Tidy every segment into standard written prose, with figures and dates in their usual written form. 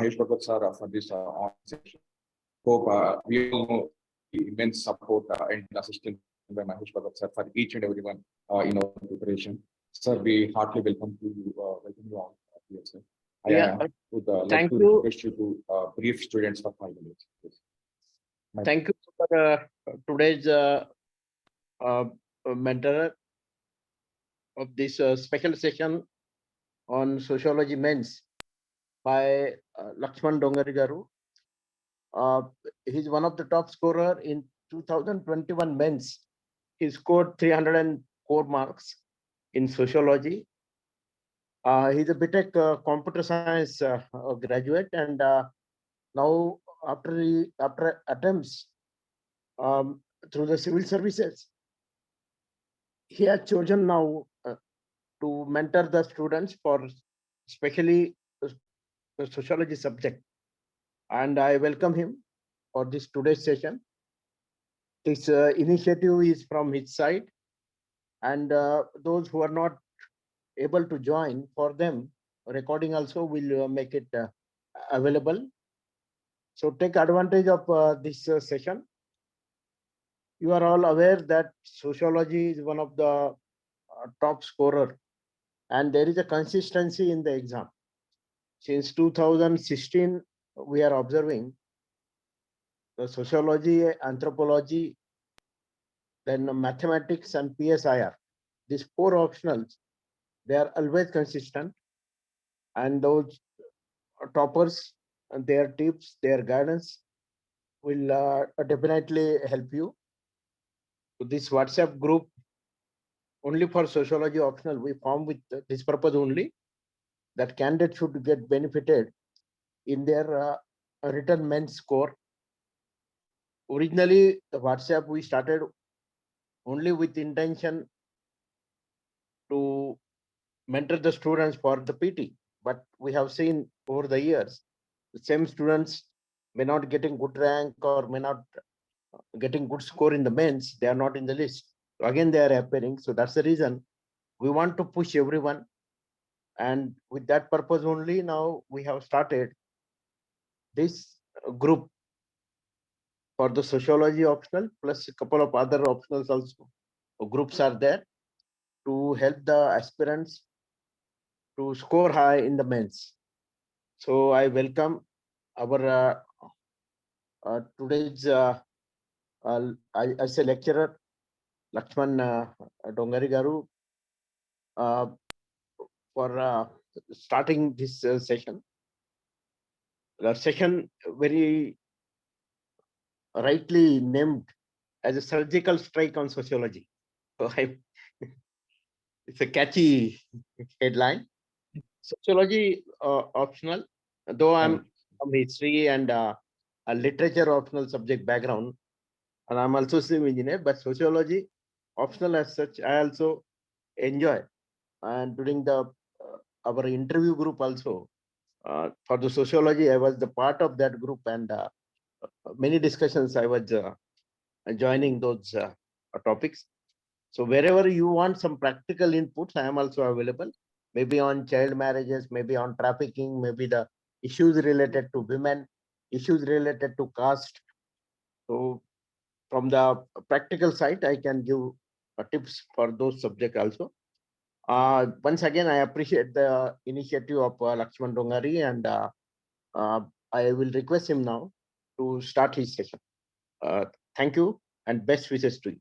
Mahesh Bhagat sir for this on session. Hope we all know the immense support and assistance by Mahesh Bhagat sir for each and everyone in our preparation. Sir, we heartily welcome you all here, sir. Yeah, I would like thank to you. request you to brief students for 5 minutes. Yes. Thank you for today's uh, mentor of this special session on Sociology Mains by Lakshman Dongari Garu. He's one of the top scorer in 2021 Mains. He scored 304 marks in Sociology. He's a BTech Computer Science graduate, and now after attempts through the civil services, he has chosen now to mentor the students for especially the sociology subject, and I welcome him for this today's session. This initiative is from his side, and those who are not able to join, for them recording also will make it available. So take advantage of this session. You are all aware that sociology is one of the top scorer, and there is a consistency in the exam. Since 2016, we are observing the sociology, anthropology, then mathematics and PSIR. These four optionals, they are always consistent, and those toppers and their tips, their guidance will definitely help you. So this WhatsApp group only for sociology optional we form with this purpose only, that candidates should get benefited in their written mains score. Originally, the WhatsApp we started only with intention to mentor the students for the PT, but we have seen over the years, the same students may not getting good rank or may not getting good score in the mains, they are not in the list. So again, they are appearing. So that's the reason we want to push everyone. And with that purpose only, now we have started this group for the sociology optional, plus a couple of other optionals also. Groups are there to help the aspirants to score high in the mains. So I welcome our today's I say lecturer Lakshman Dongari Garu for starting this session. The session very rightly named as a surgical strike on sociology. So it's a catchy headline. Sociology optional, though I'm from history and a literature optional subject background, and I'm also civil engineer, but sociology optional as such, I also enjoy. And during the our interview group also, for the sociology, I was the part of that group, and many discussions I was joining those topics. So wherever you want some practical inputs, I am also available. Maybe on child marriages, maybe on trafficking, maybe the issues related to women, issues related to caste. So from the practical side, I can give tips for those subjects also. Once again, I appreciate the initiative of Lakshman Dongari, and I will request him now to start his session. Thank you and best wishes to you.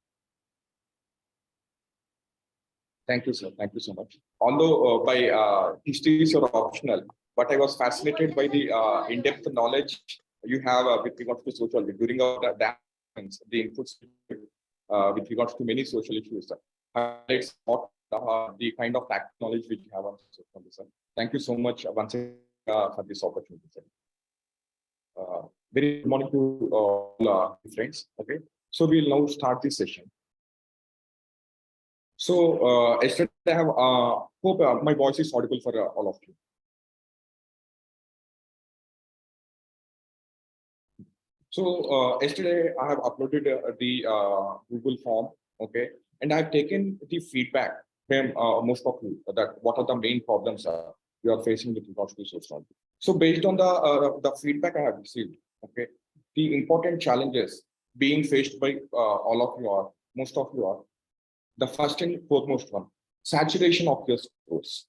Thank you, sir. Thank you so much. Although by histories are optional, but I was fascinated by the in-depth knowledge you have with regards to sociology during our the inputs with regards to many social issues. Highlights the kind of knowledge which you have on sociology, sir. Thank you so much once again for this opportunity, sir. Very good morning to all friends. Okay, so we'll now start this session. So yesterday I have hope my voice is audible for all of you. So yesterday I have uploaded the Google form, okay, and I've taken the feedback from most of you that what are the main problems you are facing with regards to sociology. So based on the feedback I have received, okay, the important challenges being faced by all of you are, most of you are, the first and foremost one, saturation of your scores.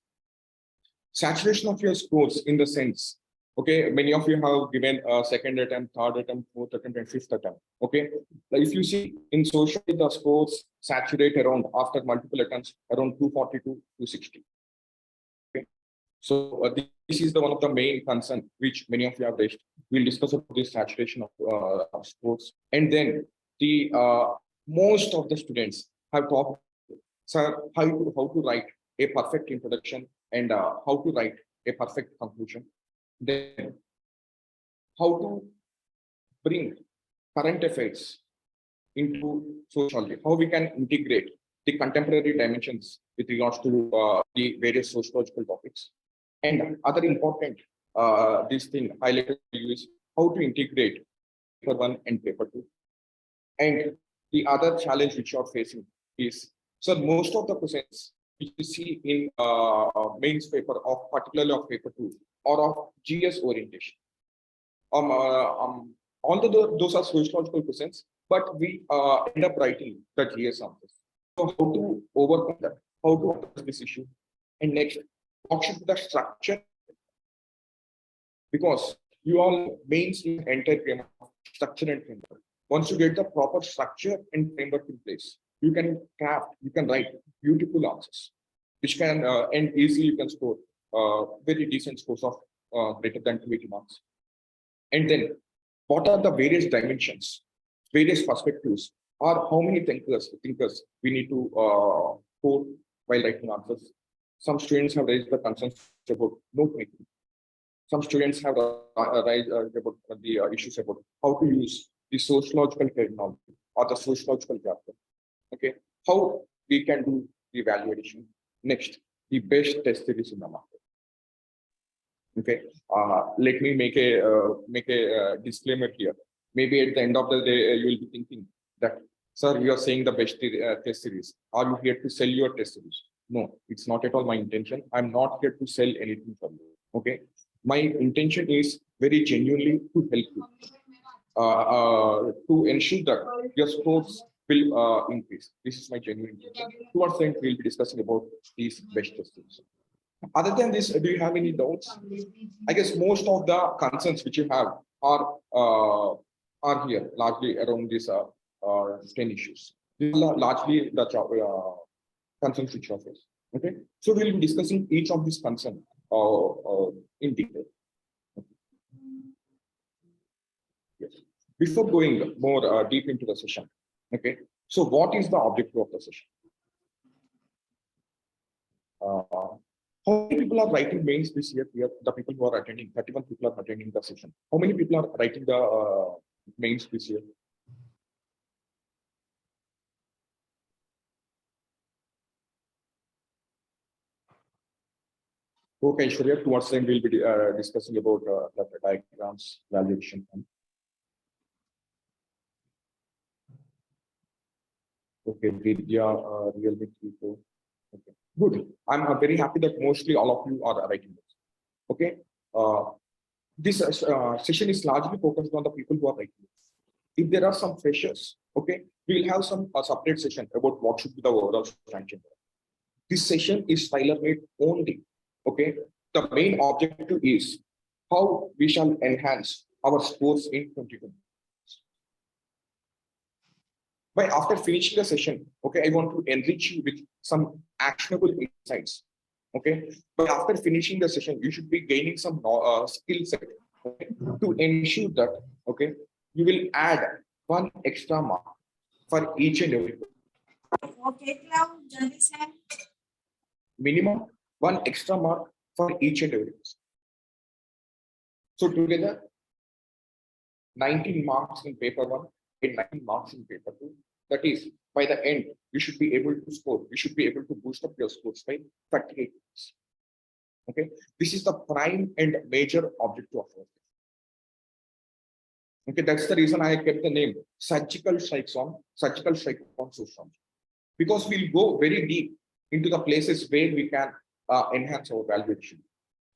Saturation of your scores in the sense, okay, many of you have given a second attempt, third attempt, fourth attempt, and fifth attempt. Okay, like if you see in social, the scores saturate around after multiple attempts around 240 to 260. Okay, so this is the one of the main concern which many of you have raised. We'll discuss about this saturation of scores, and then the most of the students have talked, sir, how to write a perfect introduction and how to write a perfect conclusion. Then how to bring current affairs into sociology, how we can integrate the contemporary dimensions with regards to the various sociological topics. And other important this thing highlighted is how to integrate paper one and paper two. And the other challenge which you are facing is, so most of the questions which you see in mains paper of particularly of paper two or of GS orientation. Although those are sociological questions, but we end up writing the GS answers. So how to overcome that? How to address this issue? And next, what should be the structure? Because you all mains in entire framework of structure and framework. Once you get the proper structure and framework in place, you can craft, you can write beautiful answers, which can and easily you can score very decent scores of greater than 280 marks. And then, what are the various dimensions, various perspectives, or how many thinkers we need to quote while writing answers? Some students have raised the concerns about note making. Some students have raised about the issues about how to use the sociological terminology or the sociological chapter. Okay, how we can do the evaluation. Next, the best test series in the market. Okay, let me make a disclaimer here. Maybe at the end of the day, you will be thinking that, sir, you are saying the best test series. Are you here to sell your test series? No, it's not at all my intention. I'm not here to sell anything for you. Okay, my intention is very genuinely to help you, to ensure that your scores will increase. This is my genuine intention. Towards the end, we'll be discussing about these best test series. Other than this, do you have any doubts? I guess most of the concerns which you have are here largely around these 10 issues. These are largely the concerns which you have faced. Okay, so we'll be discussing each of these concerns in detail. Yes. Before going more deep into the session, okay. So what is the objective of the session? How many people are writing mains this year? The people who are attending, 31 people are attending the session. How many people are writing the mains this year? Okay, Shreya, towards the end, we'll be discussing about the diagrams, valuation. Okay, Vidya, Realme 3.4. Okay, good. I'm very happy that mostly all of you are writing this. Okay, this session is largely focused on the people who are writing this. If there are some freshers, okay, we'll have some separate session about what should be the overall strategy. This session is tailor-made only. Okay, the main objective is how we shall enhance our scores in 2020. But after finishing the session, okay, I want to enrich you with some actionable insights. Okay, but after finishing the session, you should be gaining some skill set, okay, to ensure that, okay, you will add one extra mark for each and every. Okay, minimum one extra mark for each and every. So together, 19 marks in paper one and 19 marks in paper two. That is, by the end, you should be able to score. You should be able to boost up your scores by 38 marks. Okay, this is the prime and major objective of it. Okay, that's the reason I kept the name surgical strike on social, because we'll go very deep into the places where we can enhance our valuation,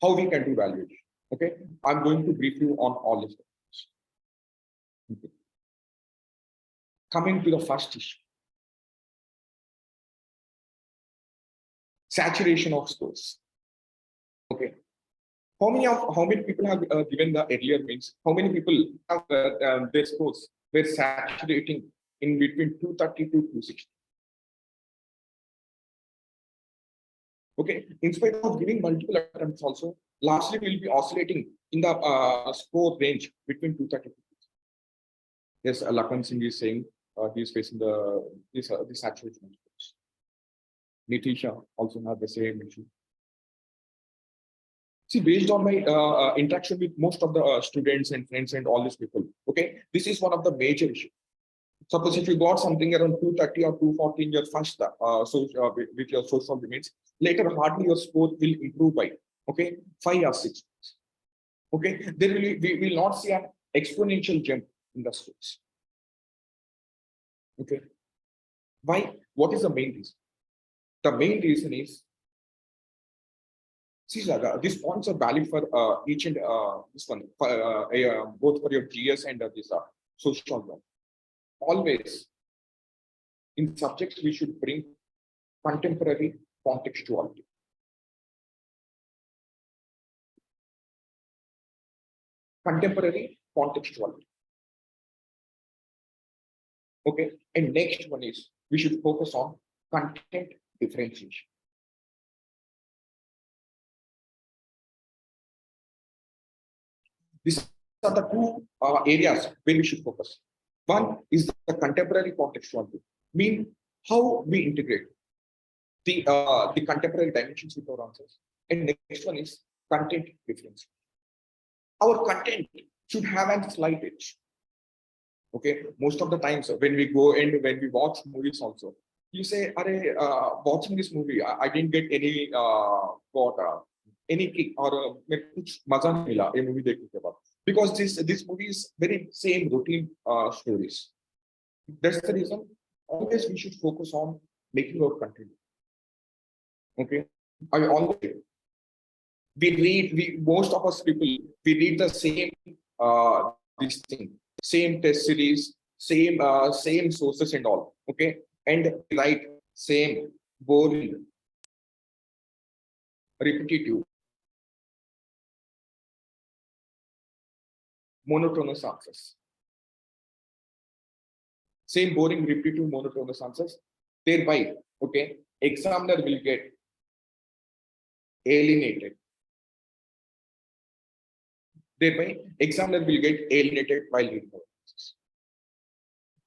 how we can do valuation. Okay, I'm going to brief you on all this. Okay. Coming to the first issue, saturation of scores. Okay, how many people have given the earlier means? How many people have their scores were saturating in between 230 to 260? Okay, in spite of giving multiple attempts also, lastly we will be oscillating in the score range between 230 to 260. Yes, Lakshman Singh is saying he is facing the saturation of scores. Nitisha also have the same issue. See, based on my interaction with most of the students and friends and all these people, okay, this is one of the major issues. Suppose if you got something around 230 or 240 in your first, with your social limits, later hardly your score will improve by, okay, 5 or 6. Okay, there will we will not see an exponential jump in the scores. Okay, why? What is the main reason? The main reason is, see, these points are valid for each and this one, both for your GS and this social one. Always in subjects we should bring contemporary contextuality. Contemporary contextuality. Okay, and next one is we should focus on content differentiation. These are the two areas where we should focus. One is the contemporary contextuality, mean how we integrate the contemporary dimensions with our answers. And next one is content difference. Our content should have a slight edge. Okay, most of the times when we go and when we watch movies also, you say, watching this movie, I didn't get any any kick or kuch maza nahi mila a movie dekhne ke baad, because this movie is very same routine stories. That's the reason always we should focus on making our content. Okay, I always most of us people we read the same this thing, same test series, same sources and all. Okay, and write same boring, repetitive, monotonous answers. Same boring, repetitive, monotonous answers. Thereby, okay, examiner will get alienated. Thereby, examiner will get alienated while reading our answers.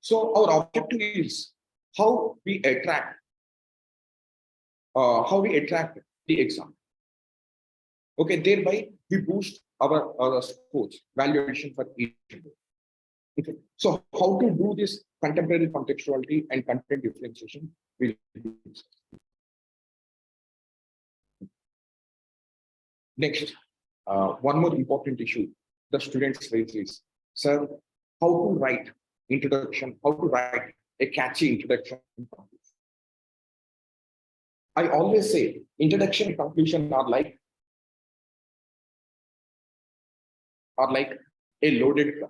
So our objective is how we attract the exam. Okay, thereby we boost our scores, valuation for each. Okay, so how to do this contemporary contextuality and content differentiation? We'll do this. Next, one more important issue the students raise is, sir, how to write introduction, how to write a catchy introduction and conclusion. I always say introduction and conclusion are like a loaded gun.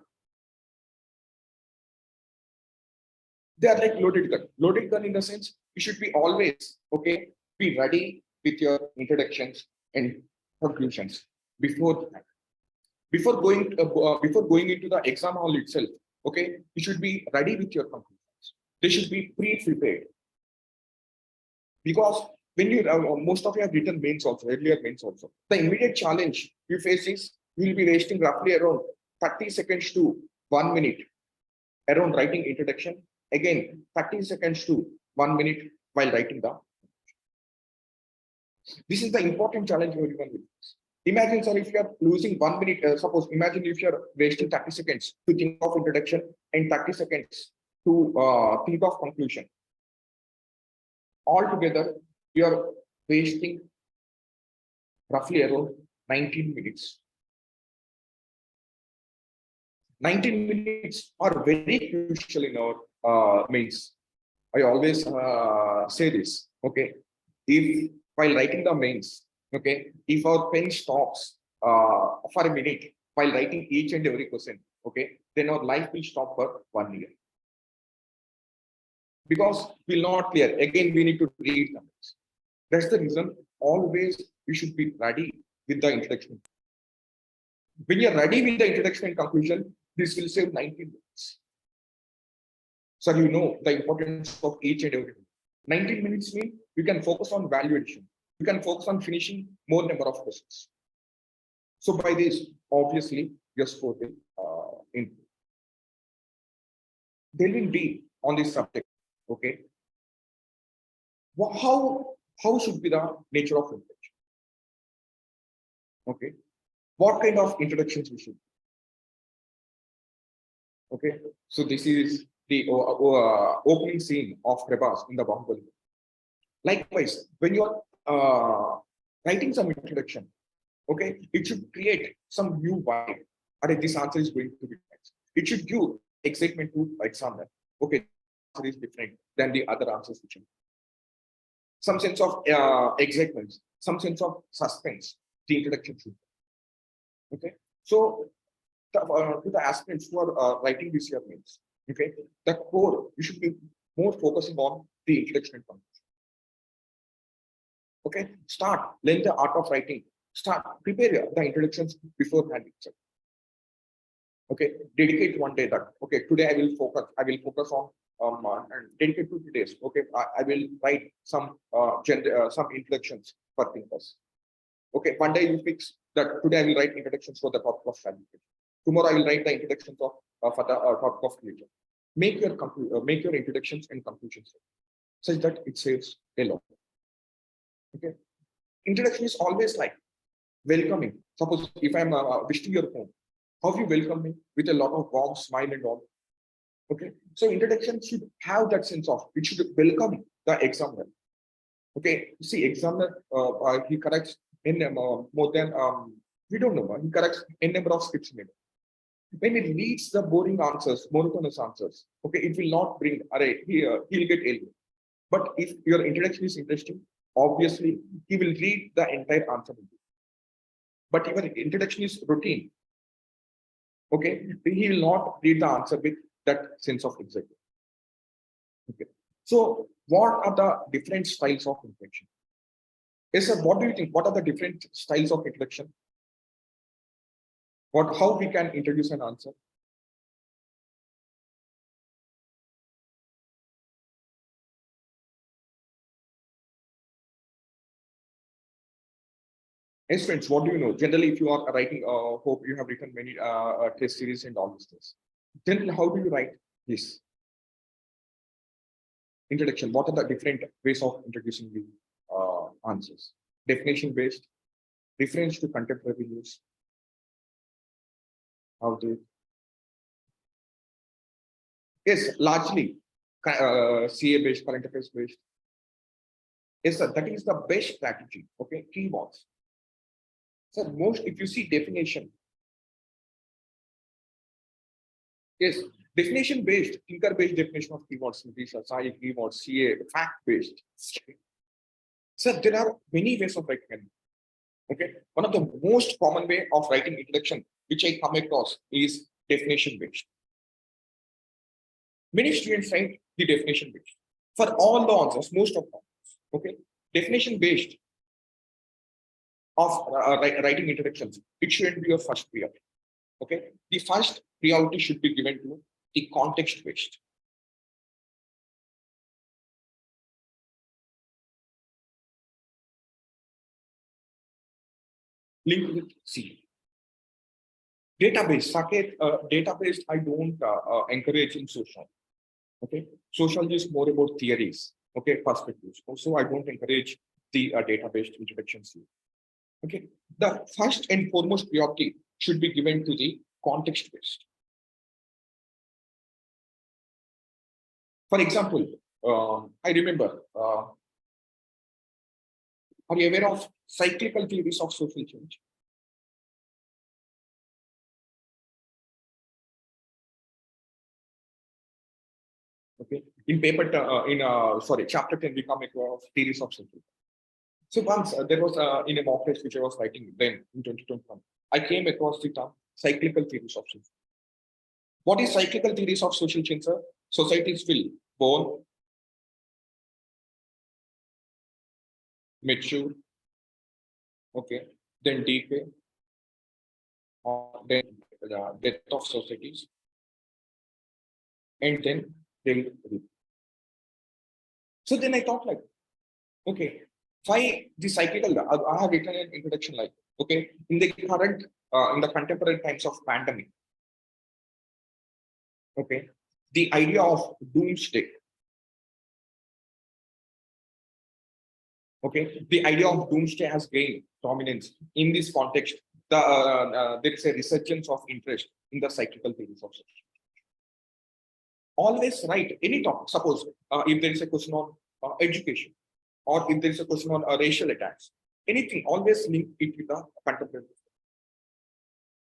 They are like loaded gun. Loaded gun in the sense you should be always okay, be ready with your introductions and conclusions before that. Before going into the exam hall itself. Okay, you should be ready with your conclusions. They should be pre-prepared. Because when you most of you have written mains also, earlier mains also, the immediate challenge you face is you will be wasting roughly around 30 seconds to 1 minute around writing introduction. Again, 30 seconds to 1 minute while writing the. This is the important challenge everyone will face. Imagine, sir, if you are losing 1 minute, suppose imagine if you are wasting 30 seconds to think of introduction and 30 seconds to think of conclusion. Altogether, you are wasting roughly around 19 minutes. 19 minutes are very crucial in our mains. I always say this. Okay, if while writing the mains, okay, if our pen stops for a minute while writing each and every question, okay, then our life will stop for 1 year. Because we'll not clear. Again, we need to read numbers. That's the reason always we should be ready with the introduction. When you're ready with the introduction and conclusion, this will save 90 minutes. So you know the importance of each and every. 19 minutes mean you can focus on value addition. You can focus on finishing more number of questions. So by this, obviously, your score will improve. Delving deep on this subject, okay? How should be the nature of introduction? Okay, what kind of introductions we should? Okay, so this is the opening scene of Prabhas in the Bahubali. Likewise, when you are writing some introduction, okay, it should create some new vibe. This answer is going to be next. It should give excitement to examiner. Okay, answer is different than the other answers which some sense of excitement, some sense of suspense. The introduction should. Okay, so to the aspirants who are writing this year mains, okay, the core you should be more focusing on the introduction and conclusion. Okay, start learn the art of writing. Start prepare the introductions beforehand itself. Okay, dedicate 1 day that okay today I will focus on and dedicate 2 days. Okay, I will write some some introductions for thinkers. Okay, 1 day you fix that today I will write introductions for the topic of fabrication. Tomorrow I will write the introductions of for the topic of religion. Make your introductions and conclusions such that it saves a lot. Okay, introduction is always like welcoming. Suppose if I'm visiting your home, how you welcome me with a lot of warm smile and all. Okay, so introduction should have that sense of it should welcome the examiner. Okay, see, examiner he corrects in more than we don't know he corrects n number of scripts in it. When he reads the boring answers, monotonous answers, okay, it will not bring array he'll get ill. But if your introduction is interesting, obviously he will read the entire answer. But if your introduction is routine, okay, he will not read the answer with that sense of excitement. Okay, so what are the different styles of introduction? Yes, sir, what do you think? What are the different styles of introduction? How we can introduce an answer? Yes, friends, what do you know? Generally, if you are writing, hope you have written many test series and all these things. Then how do you write this? Introduction. What are the different ways of introducing the answers? Definition based, reference to contemporary news. How do? Yes, largely CA based, current affairs based. Yes, sir, that is the best strategy. Okay, keywords. So most, if you see definition, yes, definition based, thinker based definition of keywords, keywords, CA, fact based. So there are many ways of writing. Okay, one of the most common way of writing introduction, which I come across, is definition based. Many students write the definition based for all the answers, most of them. Okay, definition based of writing introductions, it shouldn't be your first priority. Okay, the first priority should be given to the context based. Link with C. Database, Saket, database, I don't encourage in social. Okay, sociology is more about theories, okay, perspectives. Also, I don't encourage the database introductions. Okay, the first and foremost priority should be given to the context based. For example, I remember, are you aware of cyclical theories of social change? Okay, in paper, chapter 10, we come across theories of social. So once there was in a mock test which I was writing then in 2021, I came across the term cyclical theories of social. What is cyclical theories of social change, sir? Societies will born, mature, okay, then decay, or then death of societies, and then they'll reap. So then I thought like, okay, why the cyclical? I have written an introduction like, okay, in the current, in the contemporary times of pandemic, okay, the idea of doomsday, okay, the idea of doomsday has gained dominance in this context. There is a resurgence of interest in the cyclical theories of social. Always write any topic. Suppose if there is a question on education, or if there is a question on racial attacks, anything, always link it with the contemporary.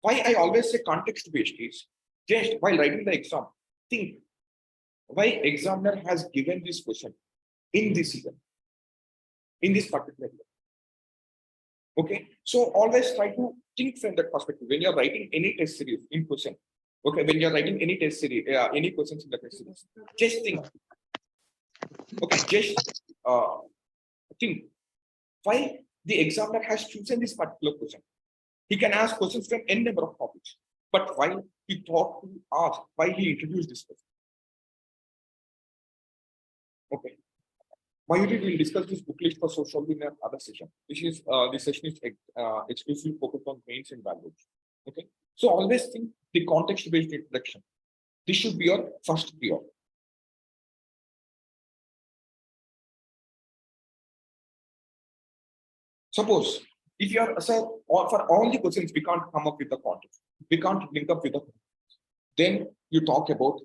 Why I always say context based is just while writing the exam, think why examiner has given this question in this year, in this particular year. Okay, so always try to think from that perspective when you're writing any test series in question. Okay, when you're writing any test series, any questions in the test series, just think. Okay, just think why the examiner has chosen this particular question. He can ask questions from n number of topics, but why he thought to ask, why he introduced this question. Okay. Mayuri will discuss this book list for sociology in another session. This session is exclusively focused on mains and values. Okay. So always think the context-based introduction. This should be your first priority. Suppose if you are, sir, for all the questions we can't come up with the context, we can't link up with the context. Then you talk about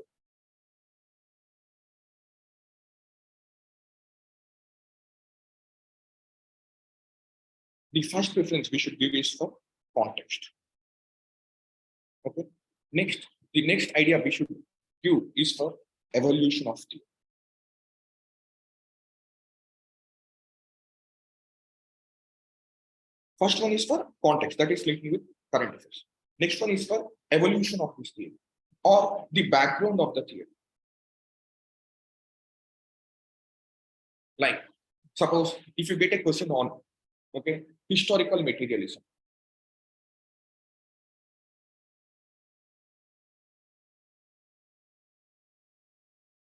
the first preference we should give is for context. Okay. Next, the next idea we should give is for evolution of theory. First one is for context, that is linking with current affairs. Next one is for evolution of this theory or the background of the theory. Like, suppose if you get a question on, okay, historical materialism.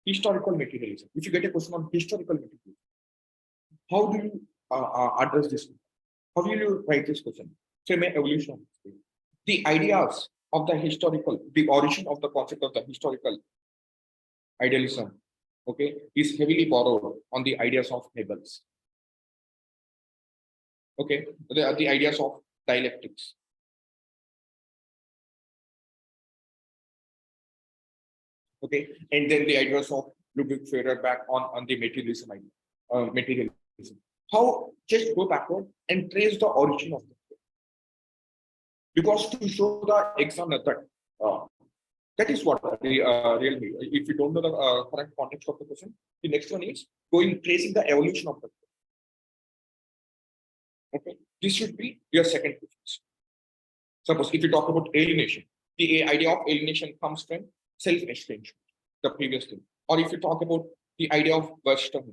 Historical materialism. If you get a question on historical materialism, how do you address this? How will you write this question? From an evolution of this theory. The ideas of the historical, the origin of the concept of the historical idealism, okay, is heavily borrowed on the ideas of Hegel's. Okay, the ideas of dialectics. Okay, and then the ideas of Ludwig Feuerbach on the materialism idea, materialism. How just go backward and trace the origin of the theory. Because to show the examiner that that is what really, if you don't know the correct context of the question, the next one is going tracing the evolution of the theory. Okay, this should be your second preference. Suppose if you talk about alienation, the idea of alienation comes from self-extension, the previous thing. Or if you talk about the idea of Verstehen,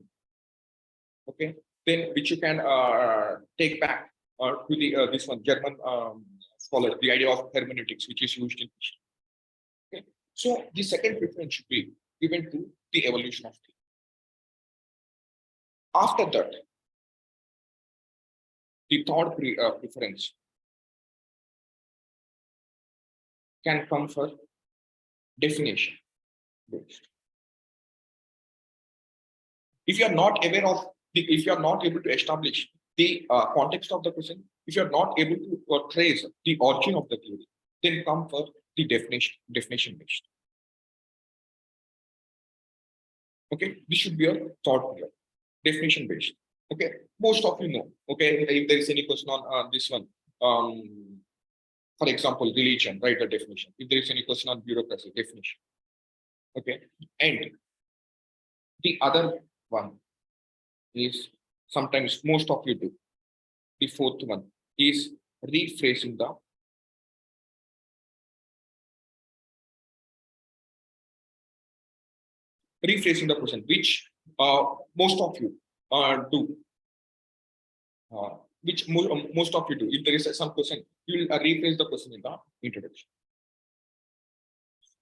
okay, then which you can take back to the this one German scholar, the idea of hermeneutics, which is used in history. Okay, so the second preference should be given to the evolution of theory. After that, the third preference can come for definition based. If you are not aware of if you are not able to establish the context of the question, if you are not able to trace the origin of the theory, then come for the definition based. Okay, this should be your third period, definition based. Okay, most of you know. Okay, if there is any question on this one, for example, religion, write the definition. If there is any question on bureaucracy, definition. Okay, and the other one is sometimes most of you do. The fourth one is rephrasing the question, which most of you do. Which most of you do. If there is some question, you will rephrase the question in the introduction.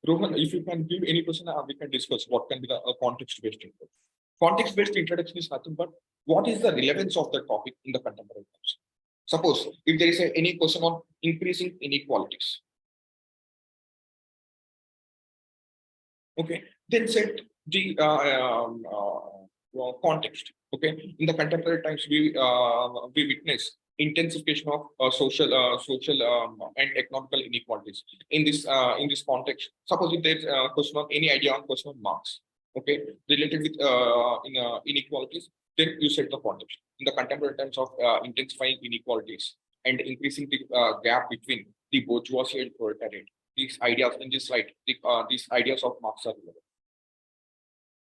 Rohan, if you can give any question, we can discuss what can be the context-based introduction. Context-based introduction is nothing but what is the relevance of the topic in the contemporary times. Suppose if there is any question on increasing inequalities, okay, then set the context. Okay, in the contemporary times, we witness intensification of social and economical inequalities. In this context, suppose if there's a question on any idea on question on Marx, okay, related with inequalities, then you set the context. In the contemporary times of intensifying inequalities and increasing the gap between the bourgeoisie and proletariat, these ideas in this slide, these ideas of Marx are relevant.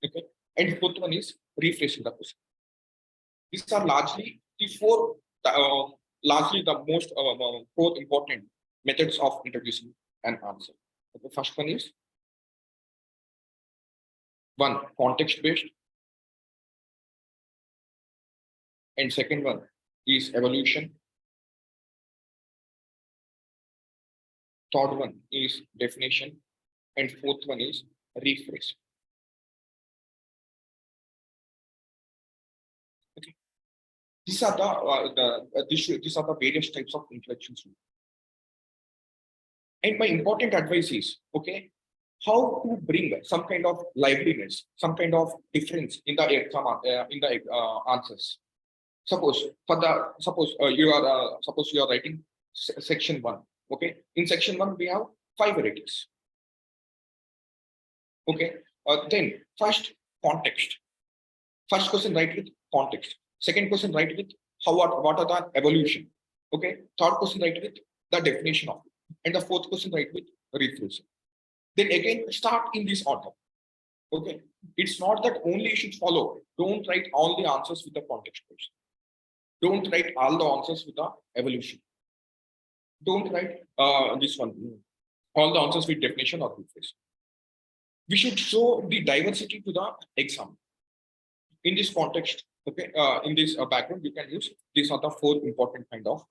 Okay, and fourth one is rephrasing the question. These are largely the four, largely the most four important methods of introducing an answer. The first one is context-based, and second one is evolution. Third one is definition, and fourth one is rephrase. Okay. These are these are the various types of intellectuals. And my important advice is, okay, how to bring some kind of liveliness, some kind of difference in the exam, answers. Suppose you are writing section 1. Okay, in section 1 we have 5 varieties. Okay, then first context. First question write with context. Second question write with what are the evolution. Okay, third question write with the definition of it, and the fourth question write with rephrasing. Then again start in this order. Okay, it's not that only you should follow. Don't write all the answers with the context question. Don't write all the answers with the evolution. Don't write this one, all the answers with definition or rephrase. We should show the diversity to the exam. In this context, okay, in this background, you can use these are the 4 important kind of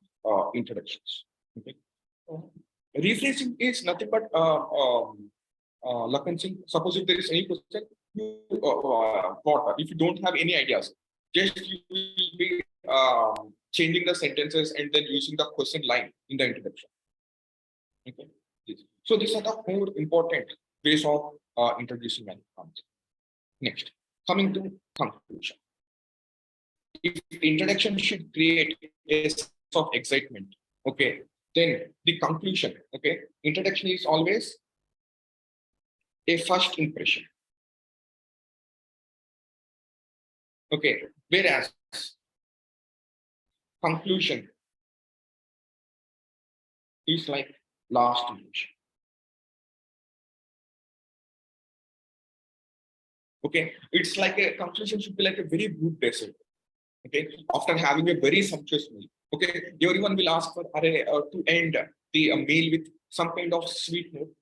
introductions. Okay, rephrasing is nothing but Lakshman Singh. Suppose if there is any question, if you don't have any ideas, just you will be changing the sentences and then using the question line in the introduction. Okay, so these are the 4 important ways of introducing an answer. Next, coming to conclusion. If introduction should create a sense of excitement, okay, then the conclusion, okay, introduction is always a first impression. Okay, whereas conclusion is like last impression. Okay, it's like a conclusion should be like a very good dessert. Okay, after having a very sumptuous meal. Okay, everyone will ask for to end the meal with some kind of sweet note,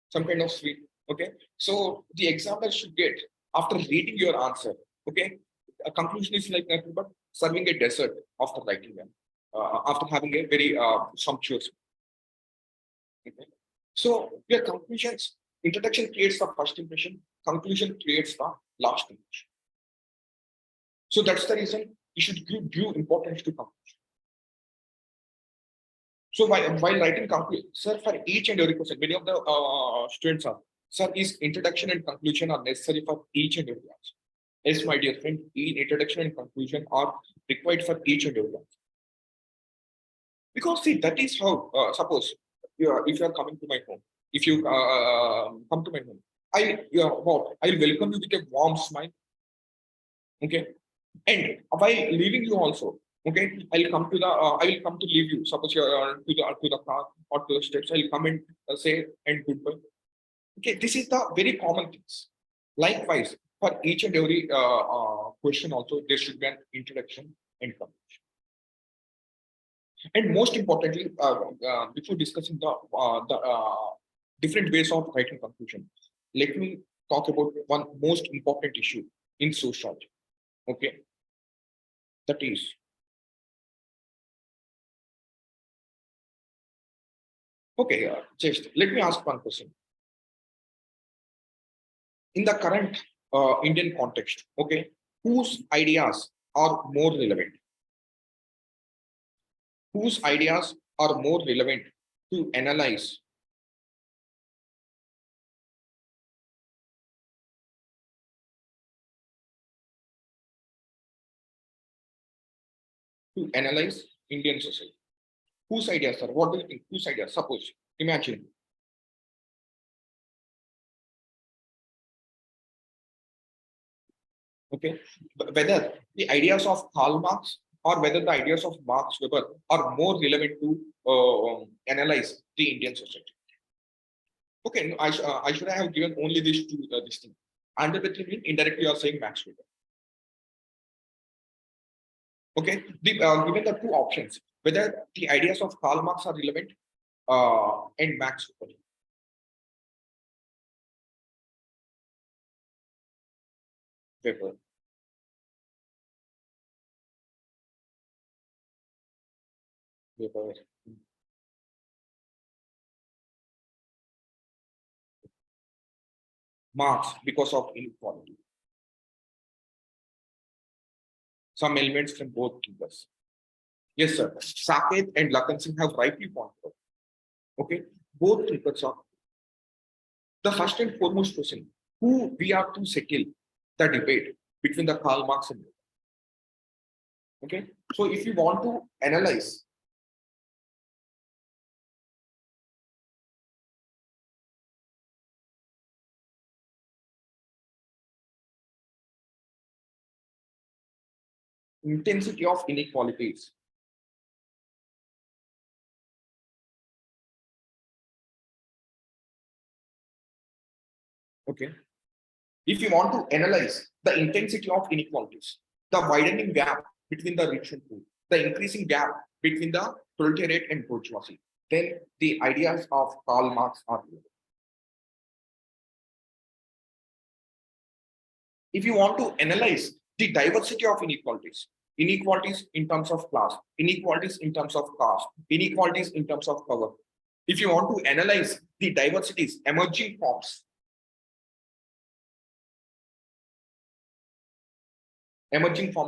some kind of sweet. Okay, so the examiner should get after reading your answer. Okay, a conclusion is like nothing but serving a dessert after writing them, after having a very sumptuous meal. Okay, so your conclusions, introduction creates the first impression, conclusion creates the last impression. So that's the reason you should give due importance to conclusion. So while writing conclusion, sir, for each and every question, many of the students are, sir, is introduction and conclusion are necessary for each and every answer. Yes, my dear friend, introduction and conclusion are required for each and every answer. Because see, that is how, suppose if you are coming to my home, if you come to my home, I'll welcome you with a warm smile. Okay, and while leaving you also, okay, I will come to leave you. Suppose you are to the car or to the steps, I'll come and say and goodbye. Okay, this is the very common things. Likewise, for each and every question also, there should be an introduction and conclusion. And most importantly, before discussing the different ways of writing conclusion, let me talk about one most important issue in sociology. Okay, that is, okay, just let me ask one question. In the current Indian context, okay, whose ideas are more relevant? Whose ideas are more relevant to analyze? To analyze Indian society. Whose ideas are? What do you think? Whose ideas? Suppose, imagine. Okay, whether the ideas of Karl Marx or whether the ideas of Max Weber are more relevant to analyze the Indian society. Okay, no, I should have given only this to this thing. Under the thing, indirectly, you are saying Max Weber. Okay, given the two options, whether the ideas of Karl Marx are relevant and Max Weber. Weber. Weber. Marx because of inequality. Some elements from both thinkers. Yes, sir. Saket and Lakshman Singh have rightly pointed out. Okay, both thinkers are the first and foremost question. Who we are to settle the debate between the Karl Marx and Weber. Okay, so if you want to analyze intensity of inequalities, okay, if you want to analyze the intensity of inequalities, the widening gap between the rich and poor, the increasing gap between the proletariat and bourgeoisie, then the ideas of Karl Marx are relevant. If you want to analyze the diversity of inequalities, inequalities in terms of class, inequalities in terms of caste, inequalities in terms of power, if you want to analyze the diversities, emerging forms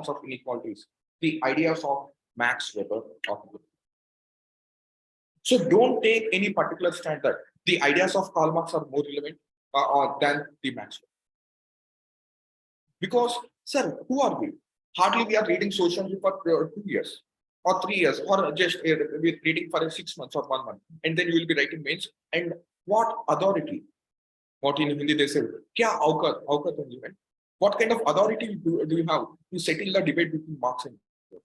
of inequalities, the ideas of Max Weber are good. So don't take any particular standard. The ideas of Karl Marx are more relevant than the Max Weber. Because, sir, who are we? Hardly we are reading sociology for 2 years or 3 years, or just we're reading for 6 months or 1 month, and then you will be writing mains. And what authority? What in Hindi they say, kya aukat event? What kind of authority do you have to settle the debate between Marx and Weber?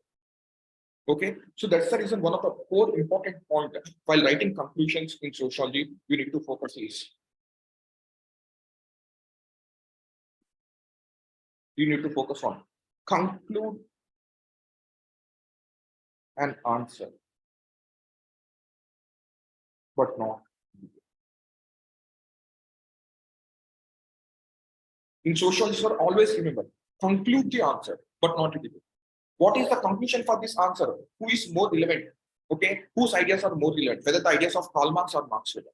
Okay, so that's the reason one of the core important points while writing conclusions in sociology, you need to focus is you need to focus on conclude and answer, but not. In sociology, sir, always remember, conclude the answer, but not the debate. What is the conclusion for this answer? Who is more relevant? Okay, whose ideas are more relevant? Whether the ideas of Karl Marx or Marx Weber.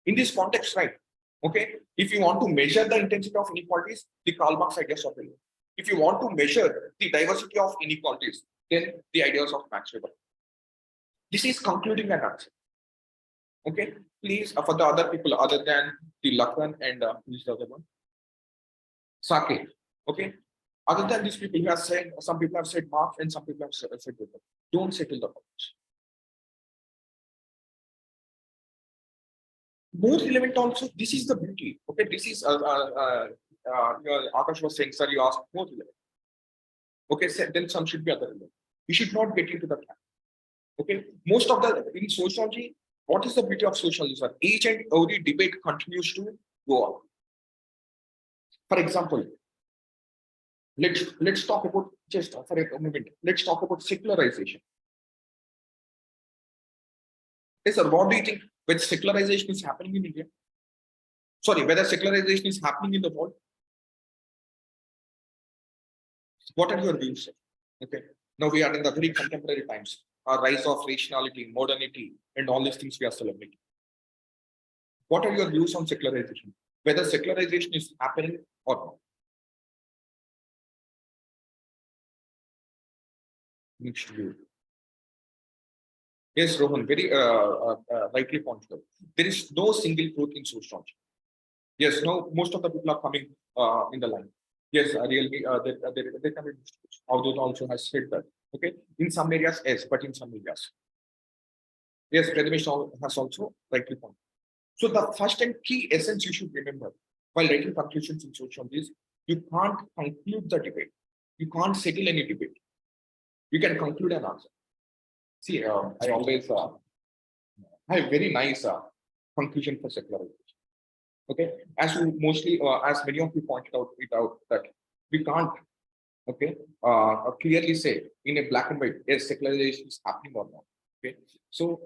In this context, right? Okay, if you want to measure the intensity of inequalities, the Karl Marx ideas are relevant. If you want to measure the diversity of inequalities, then the ideas of Max Weber. This is concluding an answer. Okay, please, for the other people other than the Lakshman and who's the other one? Sake. Okay, other than these people who have said, some people have said Marx and some people have said Weber. Don't settle the problems. More relevant also, this is the beauty. Okay, this is Akash was saying, sir, you asked more relevant. Okay, so then some should be other relevant. You should not get into the trap. Okay, most of the in sociology, what is the beauty of sociology, sir? Each and every debate continues to go on. For example, let's talk about just for a moment. Let's talk about secularization. Yes, sir. What do you think when secularization is happening in India? Sorry, whether secularization is happening in the world? What are your views, sir? Okay. Now we are in the very contemporary times. Our rise of rationality, modernity, and all these things we are celebrating. What are your views on secularization? Whether secularization is happening or not? Needs to be. Yes, Rohan, very rightly pointed out. There is no single truth in sociology. Yes, no, most of the people are coming in the line. Yes, really, they come in. Although also has said that. Okay, in some areas, yes, but in some areas. Yes, Prathamesh has also rightly pointed. So the first and key essence you should remember while writing conclusions in sociology is you can't conclude the debate. You can't settle any debate. You can conclude an answer. See, I always have very nice conclusion for secularization. Okay, as you mostly, as many of you pointed out that we can't, okay, clearly say in a black and white, yes, secularization is happening or not. Okay, so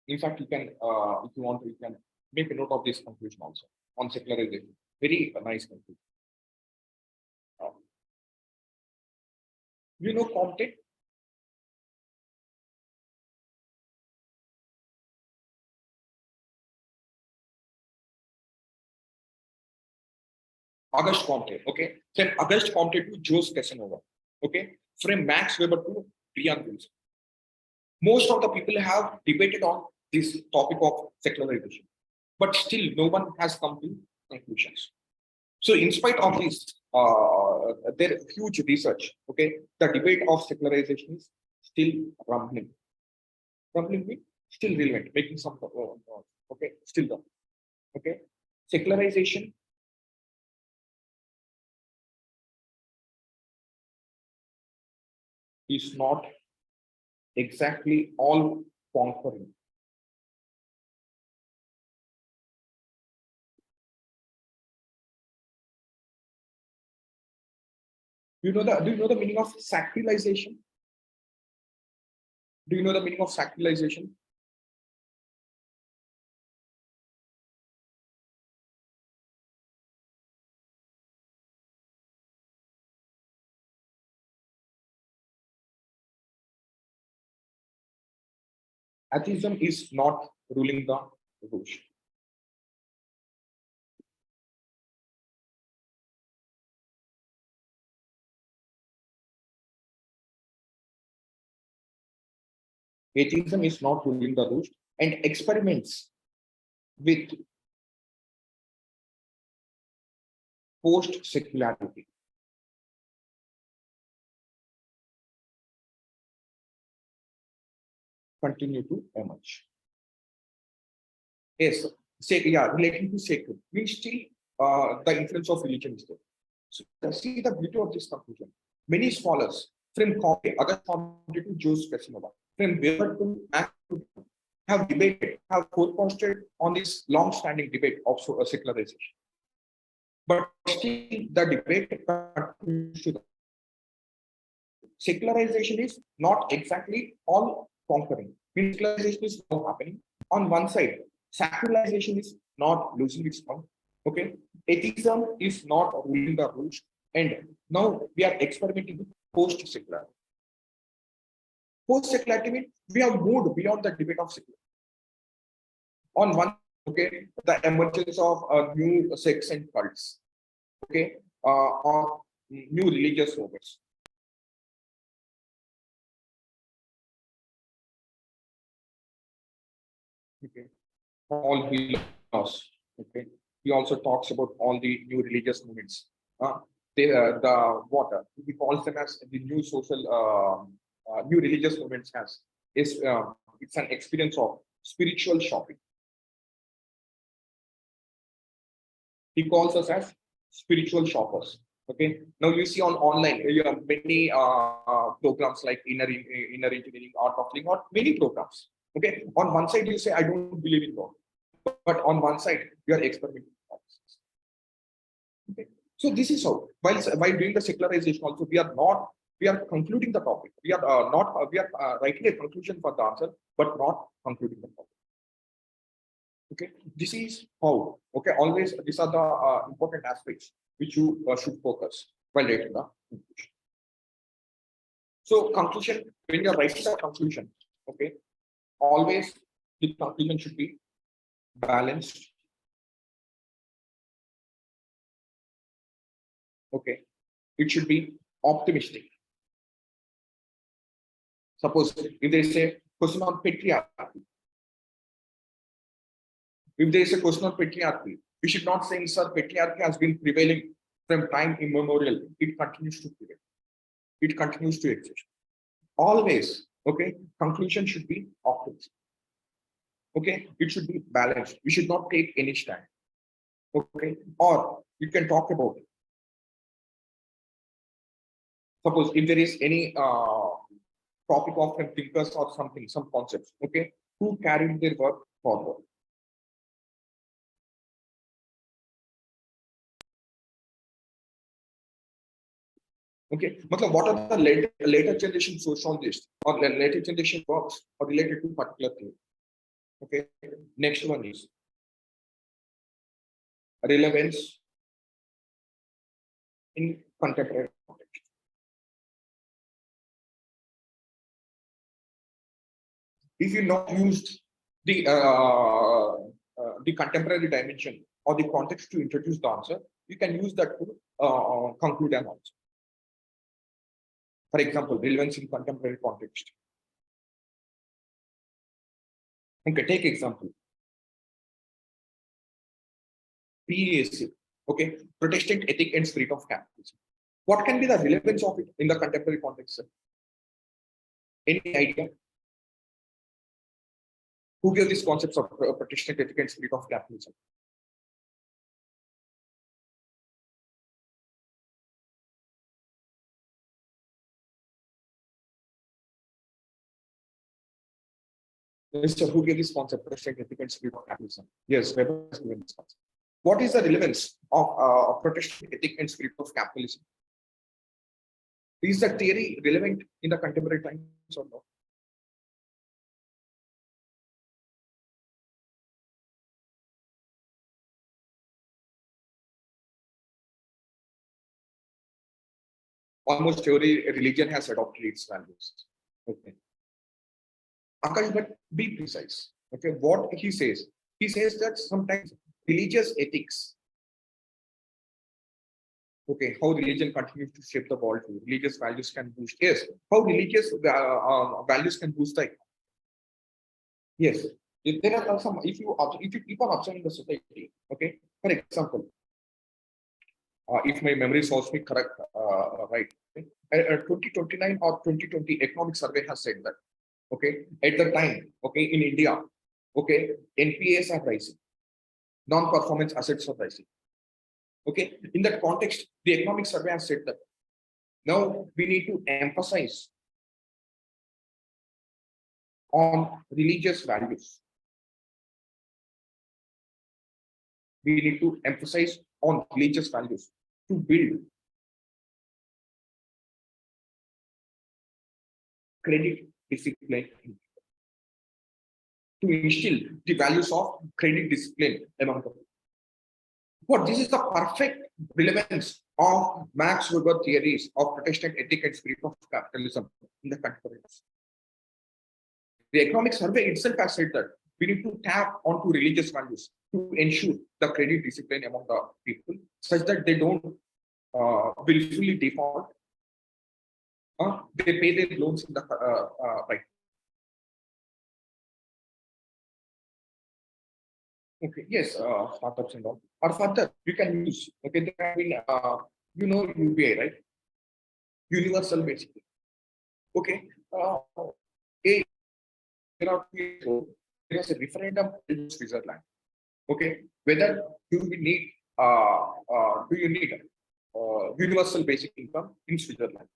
in fact, you can, if you want, you can make a note of this conclusion also on secularization. Very nice conclusion. You know Comte? Auguste Comte, okay? From Auguste Comte to Jose Casanova, okay? From Max Weber to Brian Wilson. Most of the people have debated on this topic of secularization, but still no one has come to conclusions. So in spite of this, there huge research, okay? The debate of secularization is still rumbling. Rumbling means still relevant, making some, okay, still done, okay? Secularization is not exactly all conquering. Do you know the meaning of sacralization? Do you know the meaning of sacralization? Atheism is not ruling the roost. Atheism is not ruling the roost, and experiments with post secularity continue to emerge. Yes, relating to sacred means still the influence of religion is there. So see the beauty of this conclusion. Many scholars from Comte, other Comte to Jose Casanova, from Weber to Max have debated, have forecasted on this long-standing debate of secularization. But still, the debate continues to. Secularization is not exactly all conquering. Secularization is now happening. On one side, secularization is not losing its point. Okay, atheism is not ruling the rules, and now we are experimenting with post-secularity. Post-secularity means we have moved beyond the debate of secularity. On one, okay, the emergence of new sects and cults, okay, or new religious movements. Okay, all he lost. Okay, he also talks about all the new religious movements. The water he calls them as the new social, new religious movements has is it's an experience of spiritual shopping. He calls us as spiritual shoppers. Okay. Now you see on online, you have many programs like inner engineering, art of living, or many programs. Okay. On one side, you say, I don't believe in God. But on one side, you are experimenting. Okay. So this is how, while doing the secularization also, we are concluding the topic. We are writing a conclusion for the answer, but not concluding the topic. Okay, this is how. Okay, always these are the important aspects which you should focus while writing the conclusion. So conclusion, when you're writing the conclusion, okay, always the conclusion should be balanced. Okay, it should be optimistic. Suppose if there is a question on patriarchy, we should not say, sir, patriarchy has been prevailing from time immemorial. It continues to prevail. It continues to exist. Always, okay, conclusion should be optimistic. Okay, it should be balanced. We should not take any stand. Okay, or you can talk about it. Suppose if there is any topic of from thinkers or something, some concepts, okay, who carried their work forward. Okay, but what are the later generation sociologists or the later generation works are related to particular thing? Okay, next one is relevance in contemporary context. If you not used the contemporary dimension or the context to introduce the answer, you can use that to conclude an answer. For example, relevance in contemporary context. Okay, take example. PAC, okay, Protestant ethic and spirit of capitalism. What can be the relevance of it in the contemporary context, sir? Any idea? Who gave these concepts of Protestant ethic and spirit of capitalism? Mr. Who gave this concept, Protestant ethic and spirit of capitalism? Yes, Weber has given this concept. What is the relevance of Protestant ethic and spirit of capitalism? Is the theory relevant in the contemporary times or not? Almost every religion has adopted its values. Okay. Akash, but be precise. Okay, what he says that sometimes religious ethics, okay, how religion continues to shape the world, religious values can boost. Yes, how religious values can boost the economy. Yes, if there are some, if you keep on observing the society, okay, for example, if my memory serves me correct, right, 2029 or 2020 economic survey has said that, okay, at the time, okay, in India, okay, NPAs are rising, non-performance assets are rising. Okay, in that context, the economic survey has said that now we need to emphasize on religious values. We need to emphasize on religious values to build credit discipline, to instill the values of credit discipline among the people. What this is the perfect relevance of Max Weber theories of Protestant ethic and spirit of capitalism in the contemporary. The economic survey itself has said that we need to tap onto religious values to ensure the credit discipline among the people, such that they don't willfully default. They pay their loans in the right. Okay, yes, startups and all. Or further, you can use, okay, there have been, you know, UBI, right? Universal basically. Okay, there was a referendum in Switzerland. Okay, whether do you need universal basic income in Switzerland?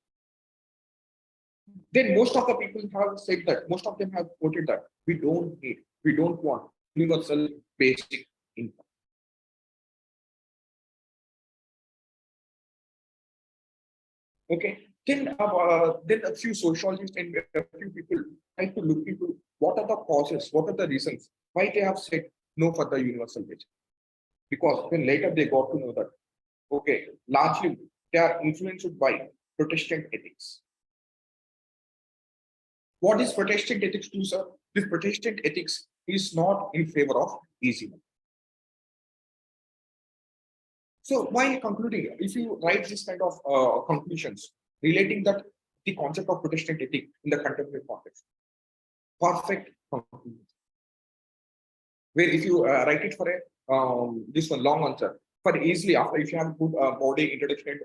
Then most of the people have said that, most of them have quoted that we don't want universal basic income. Okay, then a few sociologists and a few people try to look into what are the causes, what are the reasons why they have said no for the universal wage. Because then later they got to know that, okay, largely they are influenced by Protestant ethics. What is Protestant ethics do, sir? This Protestant ethics is not in favor of easy money. So while concluding, if you write this kind of conclusions relating that the concept of Protestant ethic in the contemporary context, perfect conclusion. Where if you write it for a this one long answer, for easily after if you have good body introduction,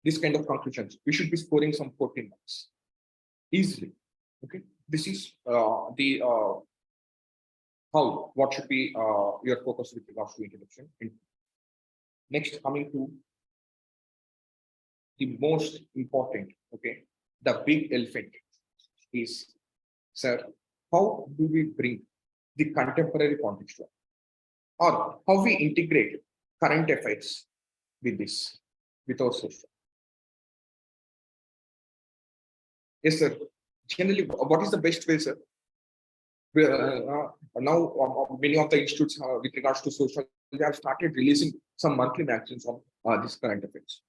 this kind of conclusions, we should be scoring some 14 marks easily. Okay, this is the how what should be your focus with regards to introduction. Next, coming to the most important, okay, the big elephant is, sir, how do we bring the contemporary context or how we integrate current affairs with this, with our social? Yes, sir. Generally, what is the best way, sir? Now, many of the institutes with regards to social, they have started releasing some monthly magazines on this current affairs,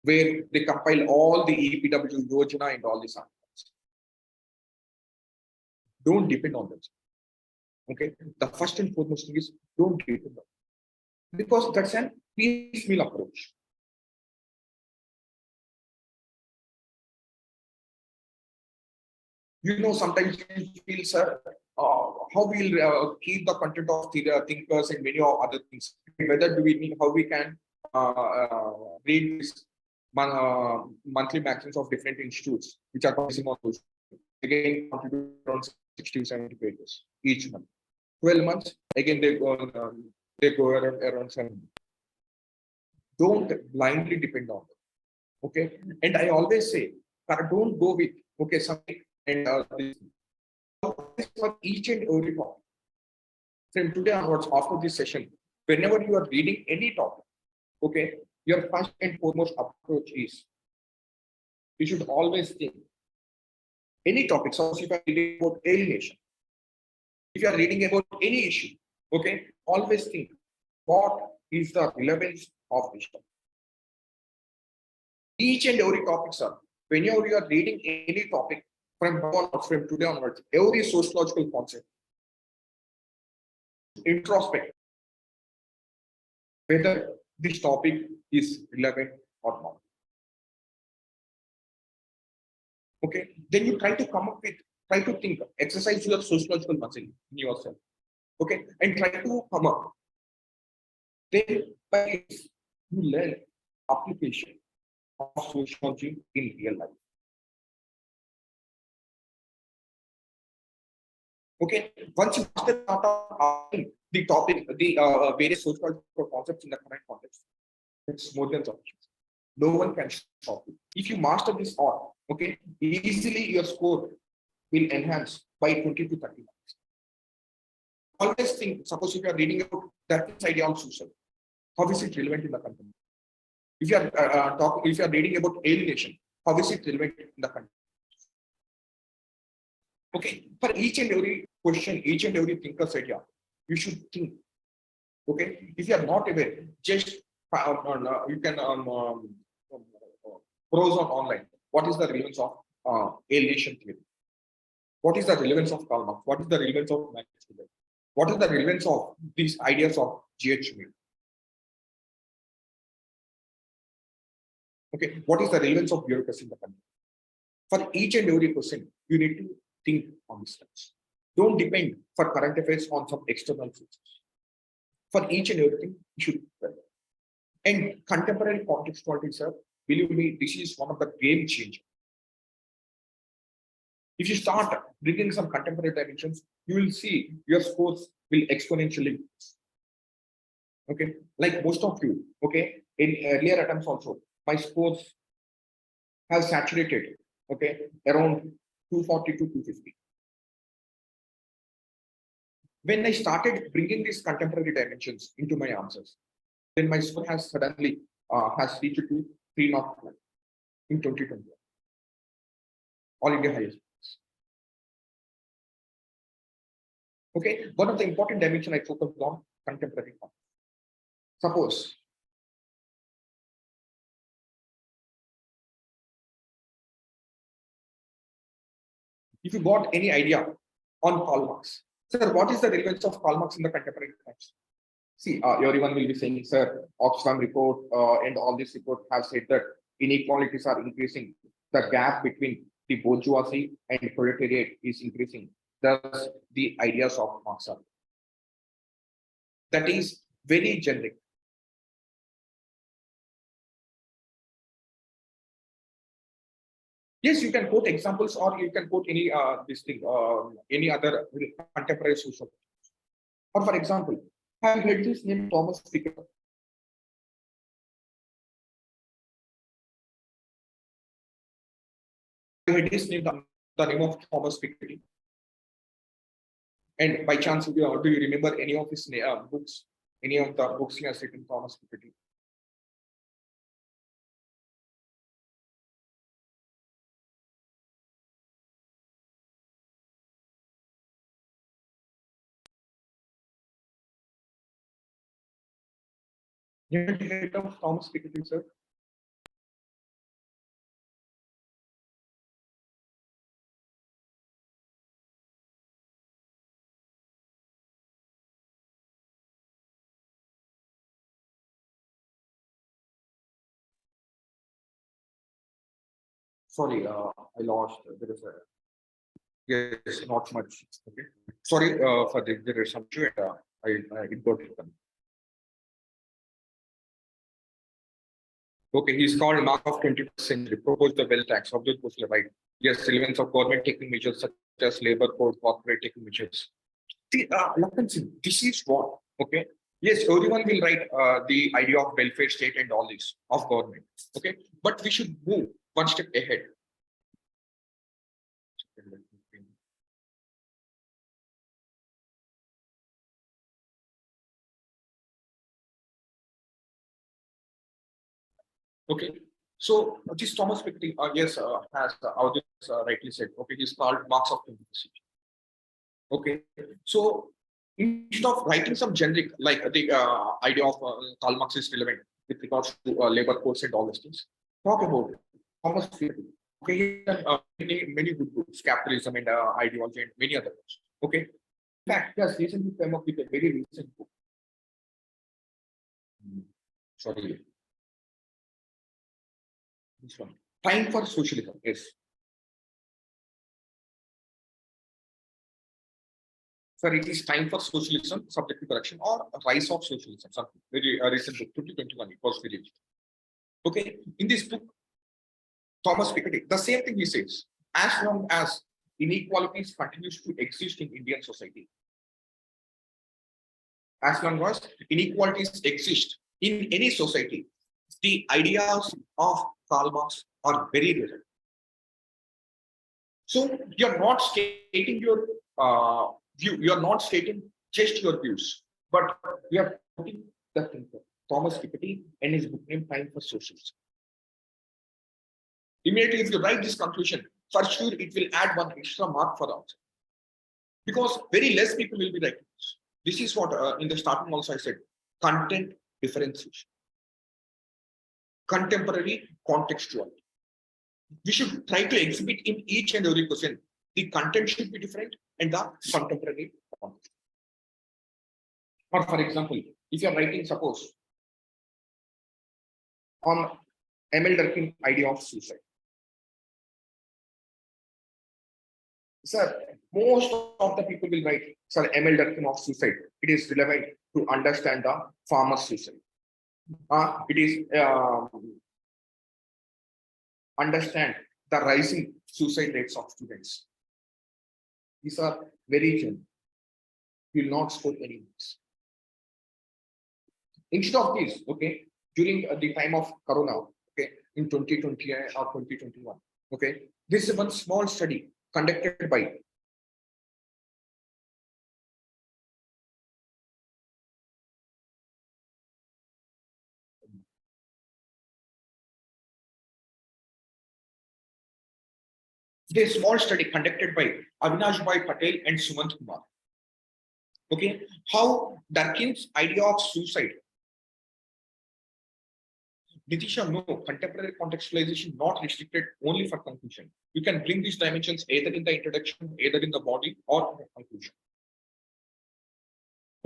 where they compile all the EPW, Yojana, and all these articles. Don't depend on them. Okay, the first and foremost thing is don't depend on them, because that's an piecemeal approach. Sometimes you feel, sir, how we'll keep the content of the thinkers and many other things. Whether do we need how we can read this monthly magazines of different institutes which are focusing on those. Again, contribute around 60 70 pages each month. 12 months, again they go around 7. Don't blindly depend on them. Okay, and I always say, don't go with okay something and this for each and every topic. From today onwards, after this session, whenever you are reading any topic, okay, your first and foremost approach is you should always think any topic. So if you are reading about alienation, if you are reading about any issue, okay, always think what is the relevance of this topic. Each and every topic, sir. Whenever you are reading any topic from today onwards, every sociological concept, introspect whether this topic is relevant or not. Okay, then you try to come up with, try to think, exercise your sociological muscle in yourself. Okay, and try to come up. Then by you learn application of sociology in real life. Okay, once you master the topic, the various sociological concepts in the current context, it's more than sufficient. No one can stop you. If you master this all, okay, easily your score will enhance by 20 to 30 marks. Always think, suppose if you are reading about that idea on social, how is it relevant in the country? If you are if you are reading about alienation, how is it relevant in the country? Okay, for each and every question, each and every thinker's idea, you should think. Okay, if you are not aware, just you can browse on online. What is the relevance of alienation theory? What is the relevance of Karl Marx? What is the relevance of Max Weber? What is the relevance of these ideas of G.H. Mill? Okay, what is the relevance of bureaucracy in the country? For each and every person, you need to think on these steps. Don't depend for current affairs on some external sources. For each and everything, you should be. And contemporary contextuality, sir, believe me, this is one of the game changers. If you start bringing some contemporary dimensions, you will see your scores will exponentially increase. Okay, like most of you, okay, in earlier attempts also, my scores have saturated, okay, around 240 to 250. When I started bringing these contemporary dimensions into my answers, then my score has suddenly has reached to 301. in 2020. All India highest. Okay, one of the important dimension I focused on contemporary art. Suppose if you got any idea on Karl Marx, sir, what is the relevance of Karl Marx in the contemporary times? See, everyone will be saying, sir, Oxfam report and all this report have said that inequalities are increasing. The gap between the bourgeoisie and proletariat is increasing. Thus, the ideas of Marx are. That is very generic. Yes, you can quote examples, or you can quote any this thing, any other contemporary social. Or for example, have you heard this name Thomas Piketty? Have you heard this name, the name of Thomas Piketty? And by chance, do you remember any of his books? Any of the books he has written, Thomas Piketty? You haven't heard of Thomas Piketty, sir? Sorry, I lost. There is a yes, not much. Okay. Sorry for this. There is some issue. I it got it done. Okay, he's called Mark of 21st century. Proposed the wealth tax. Of the postal right. Yes, relevance of government taking measures such as labor code, corporate taking measures. See, Lakshman Sir, this is what. Okay. Yes, everyone will write the idea of welfare state and all this of government. Okay, but we should move one step ahead. Okay, so this Thomas Piketty, yes, has rightly said. Okay, he's called Marx of 21st century. Okay, so instead of writing some generic like the idea of Karl Marx is relevant with regards to labor codes and all these things, talk about it. Thomas Piketty. Okay, he has many good books, capitalism and ideology and many other books. Okay, in fact, he has recently come up with a very recent book. Sorry, this one. Time for Socialism. Yes. Sir, it is time for socialism, subject to correction, or rise of socialism. Something very recent book, 2021. It was released. Okay, in this book, Thomas Piketty, the same thing he says: as long as inequalities continues to exist in Indian society, as long as inequalities exist in any society, the ideas of Karl Marx are very relevant. So you're not stating your view, you're not stating just your views, but we are putting the thinker, Thomas Piketty, and his book name Time for Socialism. Immediately, if you write this conclusion, for sure it will add one extra mark for the answer. Because very less people will be writing this. This is what in the starting also I said, content differentiation. Contemporary contextual. We should try to exhibit in each and every question. The content should be different and the contemporary context. Or for example, if you are writing, suppose, on Emil Durkheim idea of suicide. Sir, most of the people will write, sir, Emil Durkheim of suicide. It is relevant to understand the farmer suicide. It is understand the rising suicide rates of students. These are very general. You will not score any marks. Instead of this, okay, during the time of Corona, okay, in 2020 or 2021, okay, this is one small study conducted by There's a small study conducted by Avinash Bhai Patel and Sumant Kumar. Okay, how Durkheim's idea of suicide. Nitisha, no, contemporary contextualization not restricted only for conclusion. You can bring these dimensions either in the introduction, either in the body, or in the conclusion.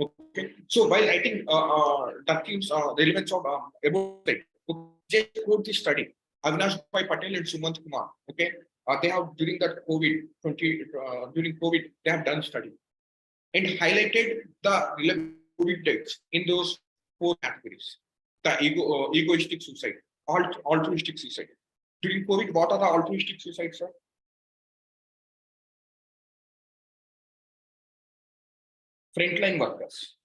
Okay, so while writing Durkheim's relevance of about it, just quote this study. Avinash Bhai Patel and Sumant Kumar. Okay, they have during that during COVID they have done study and highlighted the relevant COVID deaths in those 4 categories. The egoistic suicide, altruistic suicide. During COVID, what are the altruistic suicides, sir? Frontline workers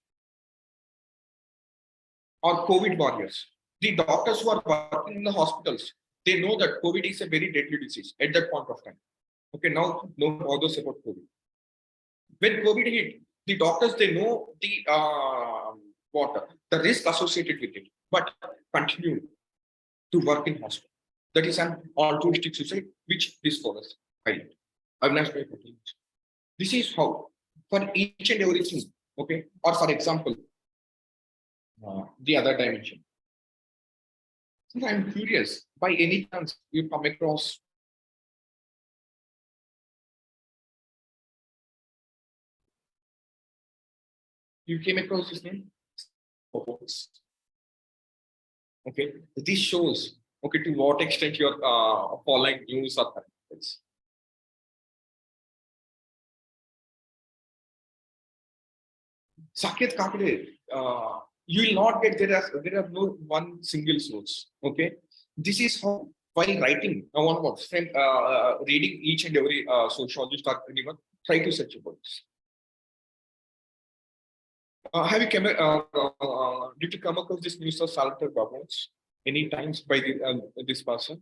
or COVID warriors. The doctors who are working in the hospitals, they know that COVID is a very deadly disease at that point of time. Okay, now no one bothers about COVID. When COVID hit, the doctors, they know the the risk associated with it, but continue to work in hospital. That is an altruistic suicide, which this follows. This is how for each and everything. Okay, or for example, the other dimension. So I'm curious, by any chance you come across this name? Okay, this shows okay to what extent you're following news or current. Saket Kakade, you will not get there are no one single source. Okay, this is how while writing one works from reading each and every sociologist or anyone, try to search about this. Have you did you come across this news of Salter Babons any times by this person?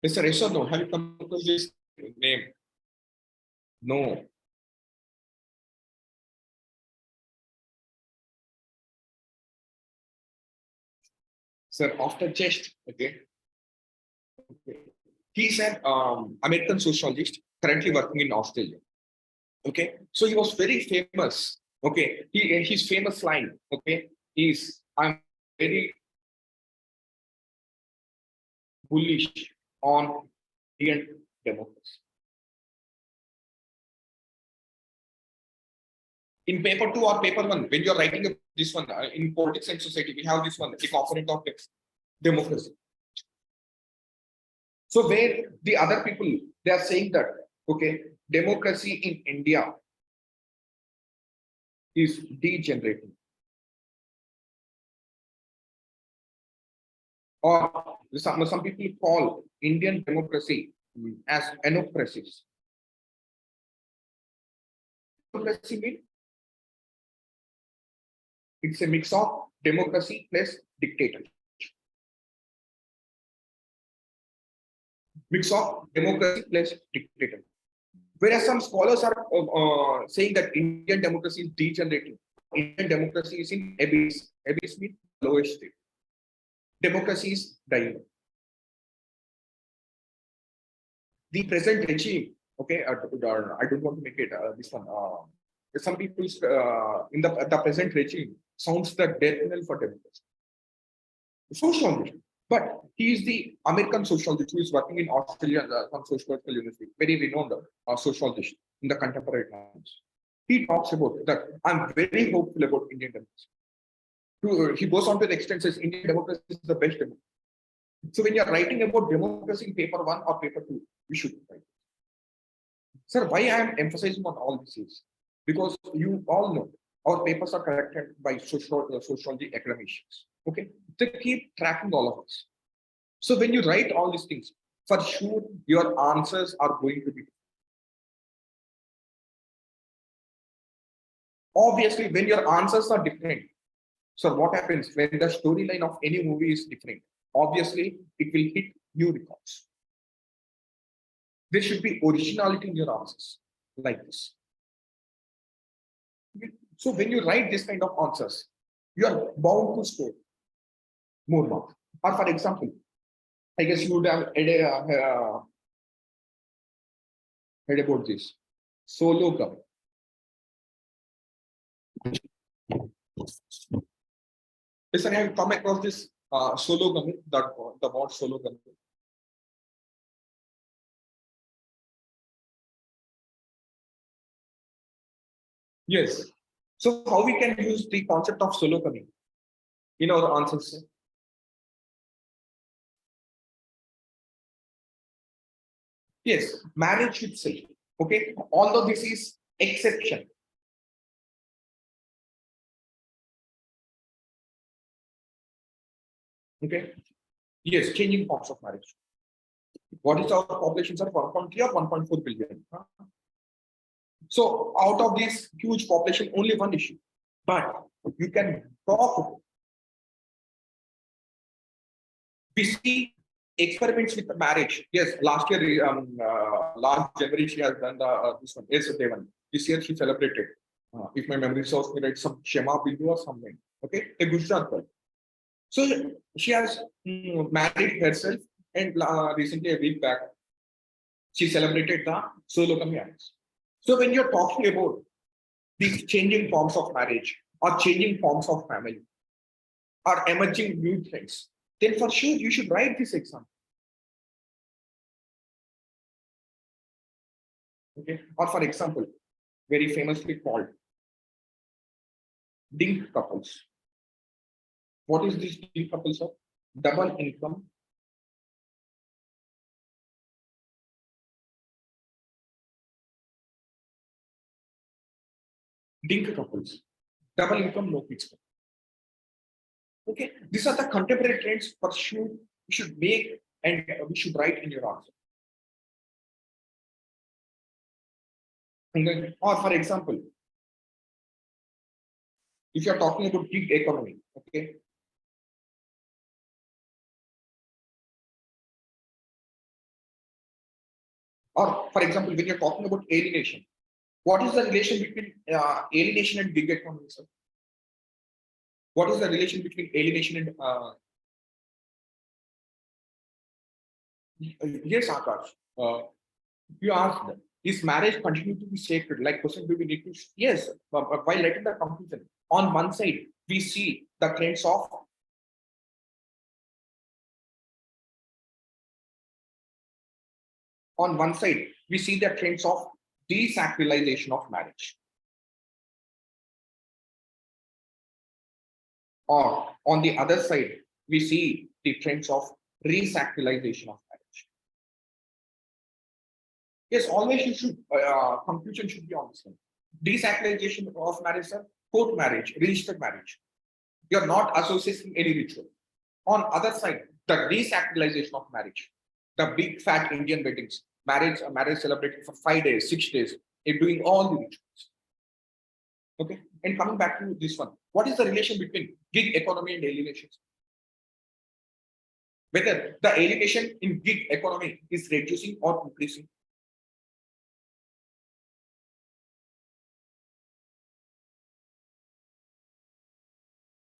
Mr. Yes or no? Have you come across this name? No. Sir, after just okay. He's an American sociologist currently working in Australia. Okay, so he was very famous. Okay, his famous line. Okay, is I'm very bullish on Indian democracy. In paper 2 or paper 1, when you're writing this one in politics and society, we have this one, the component of democracy. So where the other people, they are saying that, okay, democracy in India is degenerating. Or some people call Indian democracy as anophresies. Democracy means it's a mix of democracy plus dictatorship. Mix of democracy plus dictatorship. Whereas some scholars are saying that Indian democracy is degenerating. Indian democracy is in abyss. Abyss means lowest state. Democracy is dying. The present regime, okay, I don't want to make it this one. Some people in the present regime sounds the death knell for democracy. Sociologist, but he is the American sociologist who is working in Australia, some sociological university, very renowned sociologist in the contemporary times. He talks about that. I'm very hopeful about Indian democracy. He goes on to the extent says Indian democracy is the best democracy. So when you're writing about democracy in paper 1 or paper 2, we should write. Sir, why I am emphasizing on all this is because you all know our papers are corrected by sociology academicians. Okay, they keep tracking all of us. So when you write all these things, for sure your answers are going to be. Obviously, when your answers are different, so what happens when the storyline of any movie is different? Obviously, it will hit new records. There should be originality in your answers, like this. So when you write this kind of answers, you are bound to score more marks. Or for example, I guess you would have heard about this solo cup. Listen, have you come across this solo gummy, the word solo gummy? Yes. So how we can use the concept of solo gummy in our answers? Yes, marriage itself. Okay, although this is exception. Okay. Yes, changing forms of marriage. What is our population, sir? 1.3 or 1.4 billion? Huh? So out of this huge population, only one issue. But you can talk. We see experiments with marriage. Yes, last year, last January, she has done this one. Yes, Devan. This year she celebrated. If my memory serves me right, some Shema Bindu or something. Okay, a Gujarat girl. So she has married herself, and recently a week back, she celebrated the solo marriage. So when you're talking about these changing forms of marriage or changing forms of family or emerging new things, then for sure you should write this exam. Okay, or for example, very famously called dink couples. What is this dink couples of? Double income. Dink couples. Double income, no kids. Okay, these are the contemporary trends for sure you should make and we should write in your answer. And then, or for example, if you are talking about gig economy, okay. Or for example, when you're talking about alienation, what is the relation between alienation and gig economy, sir? What is the relation between alienation and yes, Akash. You asked them, is marriage continue to be sacred? Like question, do we need to? Yes, but while letting the conclusion, on one side, we see the trends of desacralization of marriage. Or on the other side, we see the trends of resacralization of marriage. Yes, always you should, conclusion should be on the same. Desacralization of marriage, sir, court marriage, registered marriage. You're not associating any ritual. On other side, the desacralization of marriage, the big fat Indian weddings, marriage celebrated for 5 days, 6 days, they're doing all the rituals. Okay, and coming back to this one, what is the relation between gig economy and alienation? Whether the alienation in gig economy is reducing or increasing?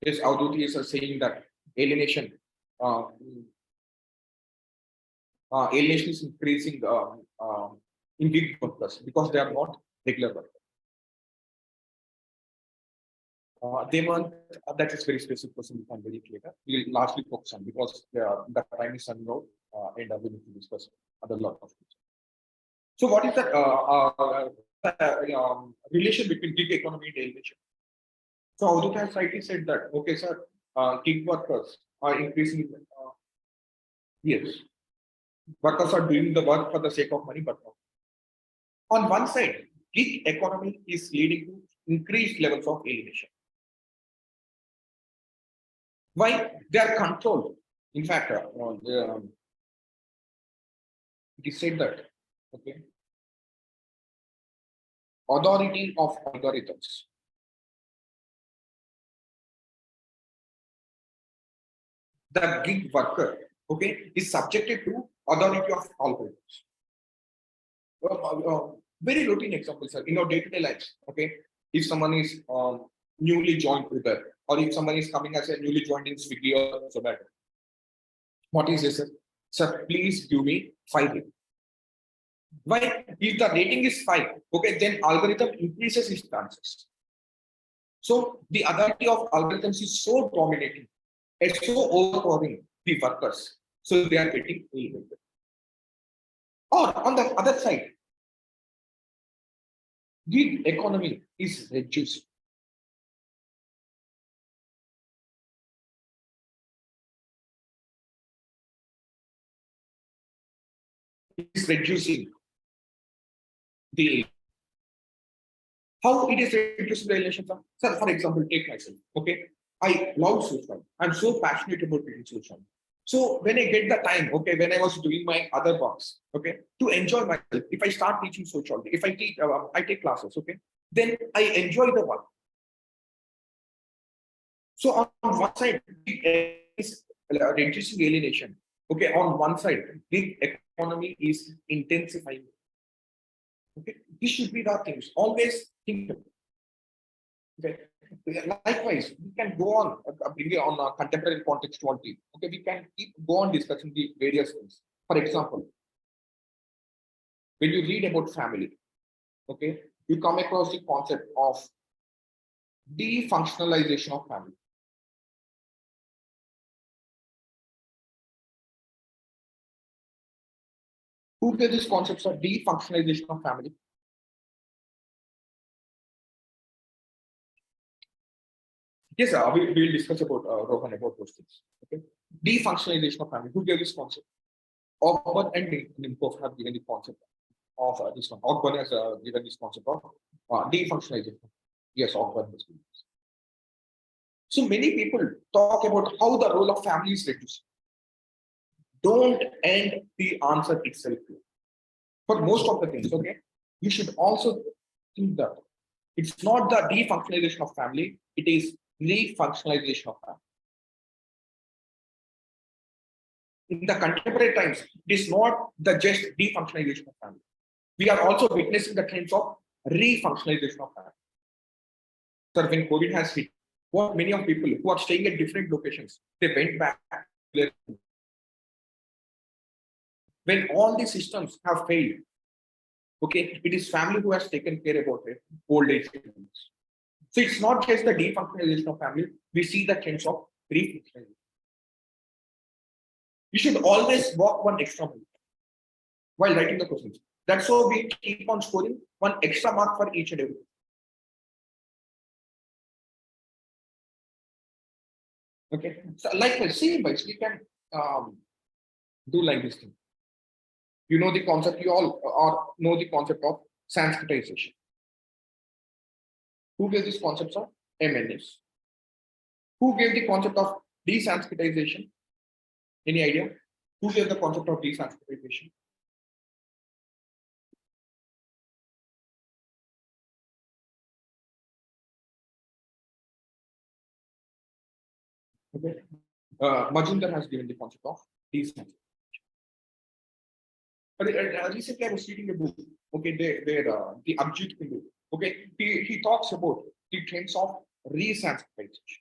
Yes, Audhuti is saying that alienation is increasing in gig workers because they are not regular workers. They want that is very specific question. We can very clear. We will largely focus on because the time is running out and we need to discuss other lot of things. So, what is the relation between gig economy and alienation? So, Audit has rightly said that okay, sir, gig workers are increasing. Yes, workers are doing the work for the sake of money, but not. On one side, gig economy is leading to increased levels of alienation. Why? They are controlled. In fact, it is said that okay, authority of algorithms. The gig worker, okay, is subjected to authority of algorithms. Very routine example, sir. In our day-to-day lives, okay, if someone is newly joined Uber or if someone is coming as a newly joined in Swiggy or Zomato. What is this, sir? Sir, please give me 5. Why? If the rating is 5, okay, then algorithm increases its chances. So the authority of algorithms is so dominating, it's so overpowering the workers. So they are getting elevated. Or on the other side, gig economy is reduced. It's reducing the how it is reducing the relation. Sir, for example, take myself. Okay, I love social. I'm so passionate about reading social. So when I get the time, okay, when I was doing my other works, okay, to enjoy myself, if I start teaching sociology, if I take classes, okay, then I enjoy the work. So on one side, it is reducing alienation. Okay, on one side, the economy is intensifying. Okay, this should be the things. Always think. Okay. Likewise, we can go on bring it on a contemporary contextuality. Okay, we can keep go on discussing the various things. For example, when you read about family, okay, you come across the concept of defunctionalization of family. Who gave these concepts of defunctionalization of family? Yes, we'll discuss about Rohan about those things. Okay, defunctionalization of family. Who gave this concept? Ogburn and Nimkov have given the concept of this one. Ogburn has given this concept of defunctionalization. Yes, Ogburn has given this. So many people talk about how the role of family is reduced. Don't end the answer itself. For most of the things, okay, you should also think that it's not the defunctionalization of family, it is refunctionalization of family. In the contemporary times, it is not the just defunctionalization of family. We are also witnessing the trends of refunctionalization of family. Sir, when COVID has hit, what many of people who are staying at different locations, they went back. When all these systems have failed, okay, it is family who has taken care about it, old age. So it's not just the defunctionalization of family, we see the trends of refunctionalization. You should always walk one extra mile while writing the questions. That's how we keep on scoring one extra mark for each and every. Okay, so likewise, same ways we can do like this thing. You know the concept, you all know the concept of Sanskritization. Who gave this concept of MNS? Who gave the concept of desanskritization? Any idea? Who gave the concept of desanskritization? Okay. Majumdar has given the concept of desanskritization. Recently, I was reading a book. Okay, the Abjit Hindu. Okay, he talks about the trends of resanskritization.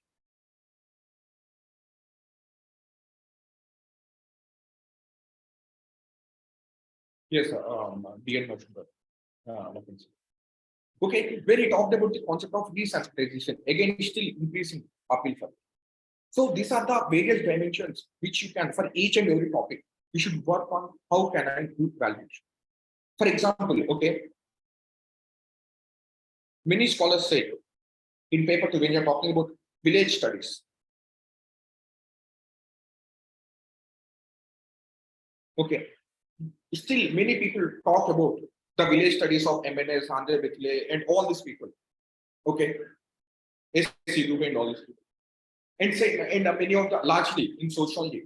Yes, DN Majumdar. Okay, where he talked about the concept of desanskritization. Again, still increasing appeal for it. So these are the various dimensions which you can, for each and every topic, you should work on how can I do validation. For example, okay, many scholars say in paper two when you're talking about village studies. Okay, still many people talk about the village studies of MNS, Andre Bethile, and all these people. Okay, S.C. Dubey and all these people. And say, and many of the largely in sociology,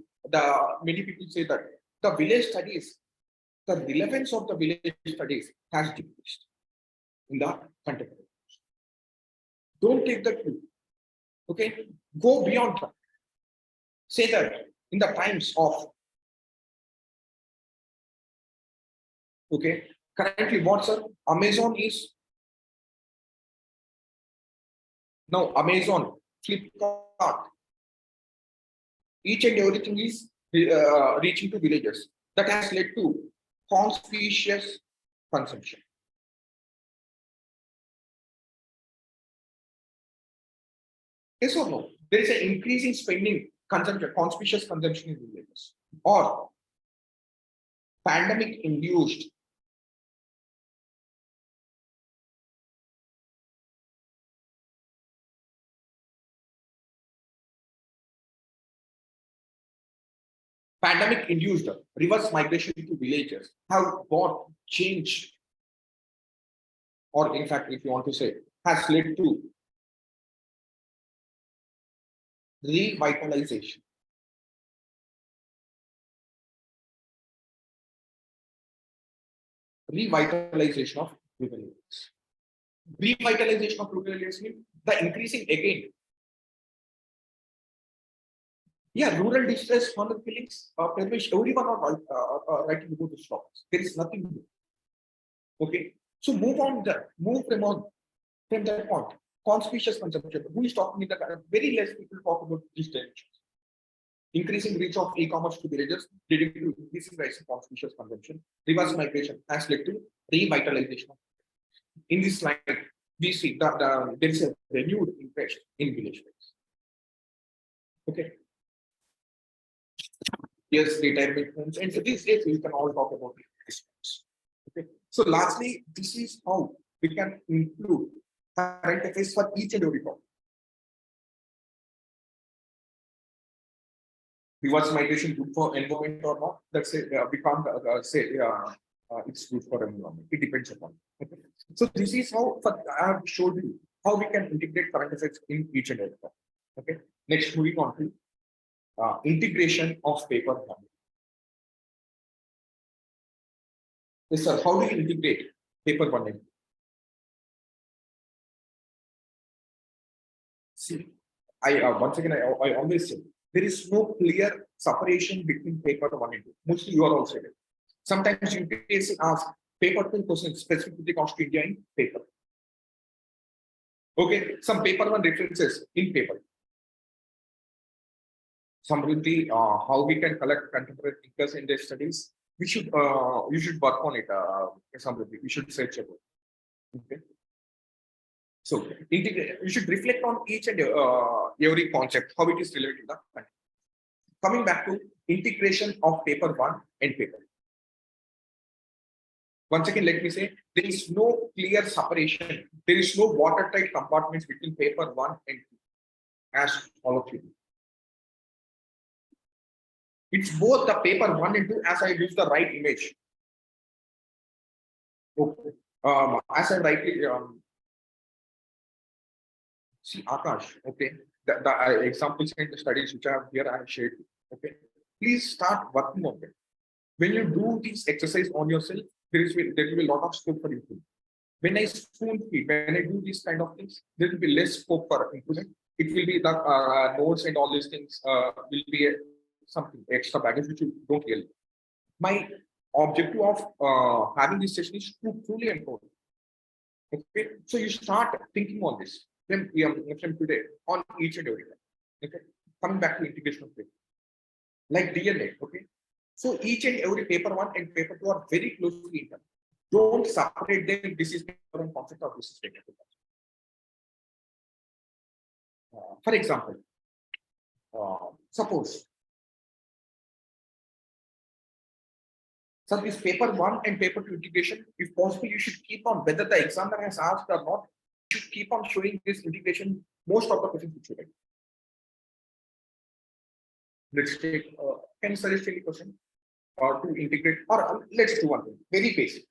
many people say that the village studies, the relevance of the village studies has decreased in the contemporary. Don't take that view. Okay, go beyond that. Say that in the times of okay, currently what's Amazon is now Amazon Flipkart. Each and everything is reaching to villages. That has led to conspicuous consumption. Yes or no? There is an increasing spending, consumption, conspicuous consumption in villages. Or pandemic induced reverse migration to villages have what changed, or in fact, if you want to say, has led to revitalization. Revitalization of rural areas. Revitalization of rural areas means the increasing again. Yeah, rural distress, hunger killings, perish, everyone are writing about the stocks. There is nothing new. Okay, so move on there, move from that point. Conspicuous consumption. Who is talking in the very less people talk about these dimensions. Increasing reach of e-commerce to villages, leading to increasing rise in conspicuous consumption. Reverse migration has led to revitalization. In this slide, we see that there is a renewed interest in village life. Okay. Yes, retirement homes, and so these days we can all talk about this. Okay. So lastly, this is how we can include current affairs for each and every topic. Reverse migration good for environment or not? That's it. We can't say it's good for environment. It depends upon. Okay. So this is how I have showed you how we can integrate current affairs in each and every topic. Okay. Next, moving on to integration of paper one. Yes, sir. How do you integrate paper one? See, I once again I always say there is no clear separation between paper one and two. Mostly you are also there. Sometimes you ask paper two questions specific to the cost India in paper. Okay, some paper one references in paper. Some will be how we can collect contemporary thinkers in their studies. We should you should work on it. We should search about. Okay. So you should reflect on each and every concept, how it is related to the content. Coming back to integration of paper one and paper. Once again, let me say, there is no clear separation. There is no watertight compartments between paper one and two, as all of you know. It's both the paper one and two, as I use the right image. Okay. As I rightly see Akash, okay. The examples and the studies which I have here, I have shared. Okay. Please start working on it. When you do this exercise on yourself, there will be a lot of scope for improvement. When I spoon feed, when I do these kind of things, there will be less scope for improvement. It will be the notes and all these things will be something extra baggage which you don't really. My objective of having this session is to truly empower. Okay, so you start thinking on this from today on each and every time. Okay, coming back to integration of paper, like DNA. Okay, so each and every paper one and paper two are very closely intertwined. Don't separate them. This is paper one concept or this is technical. For example, suppose. So this paper one and paper two integration, if possible, you should keep on, whether the examiner has asked or not, you should keep on showing this integration most of the questions which you write. Let's take, can you suggest any question or to integrate, or let's do one thing, very basic.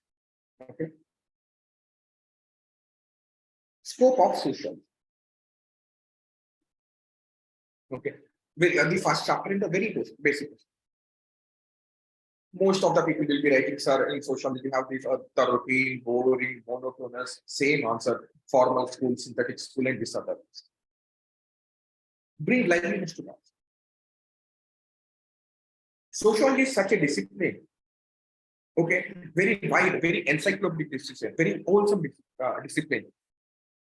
Okay. Scope of social. Okay. The first chapter in the very basic. Most of the people will be writing, sir, in sociology, we have this the routine, boring, monotonous, same answer, formal school, synthetic school, and this other. Bring liveliness to that. Sociology is such a discipline. Okay, very wide, very encyclopedic discipline, very wholesome discipline.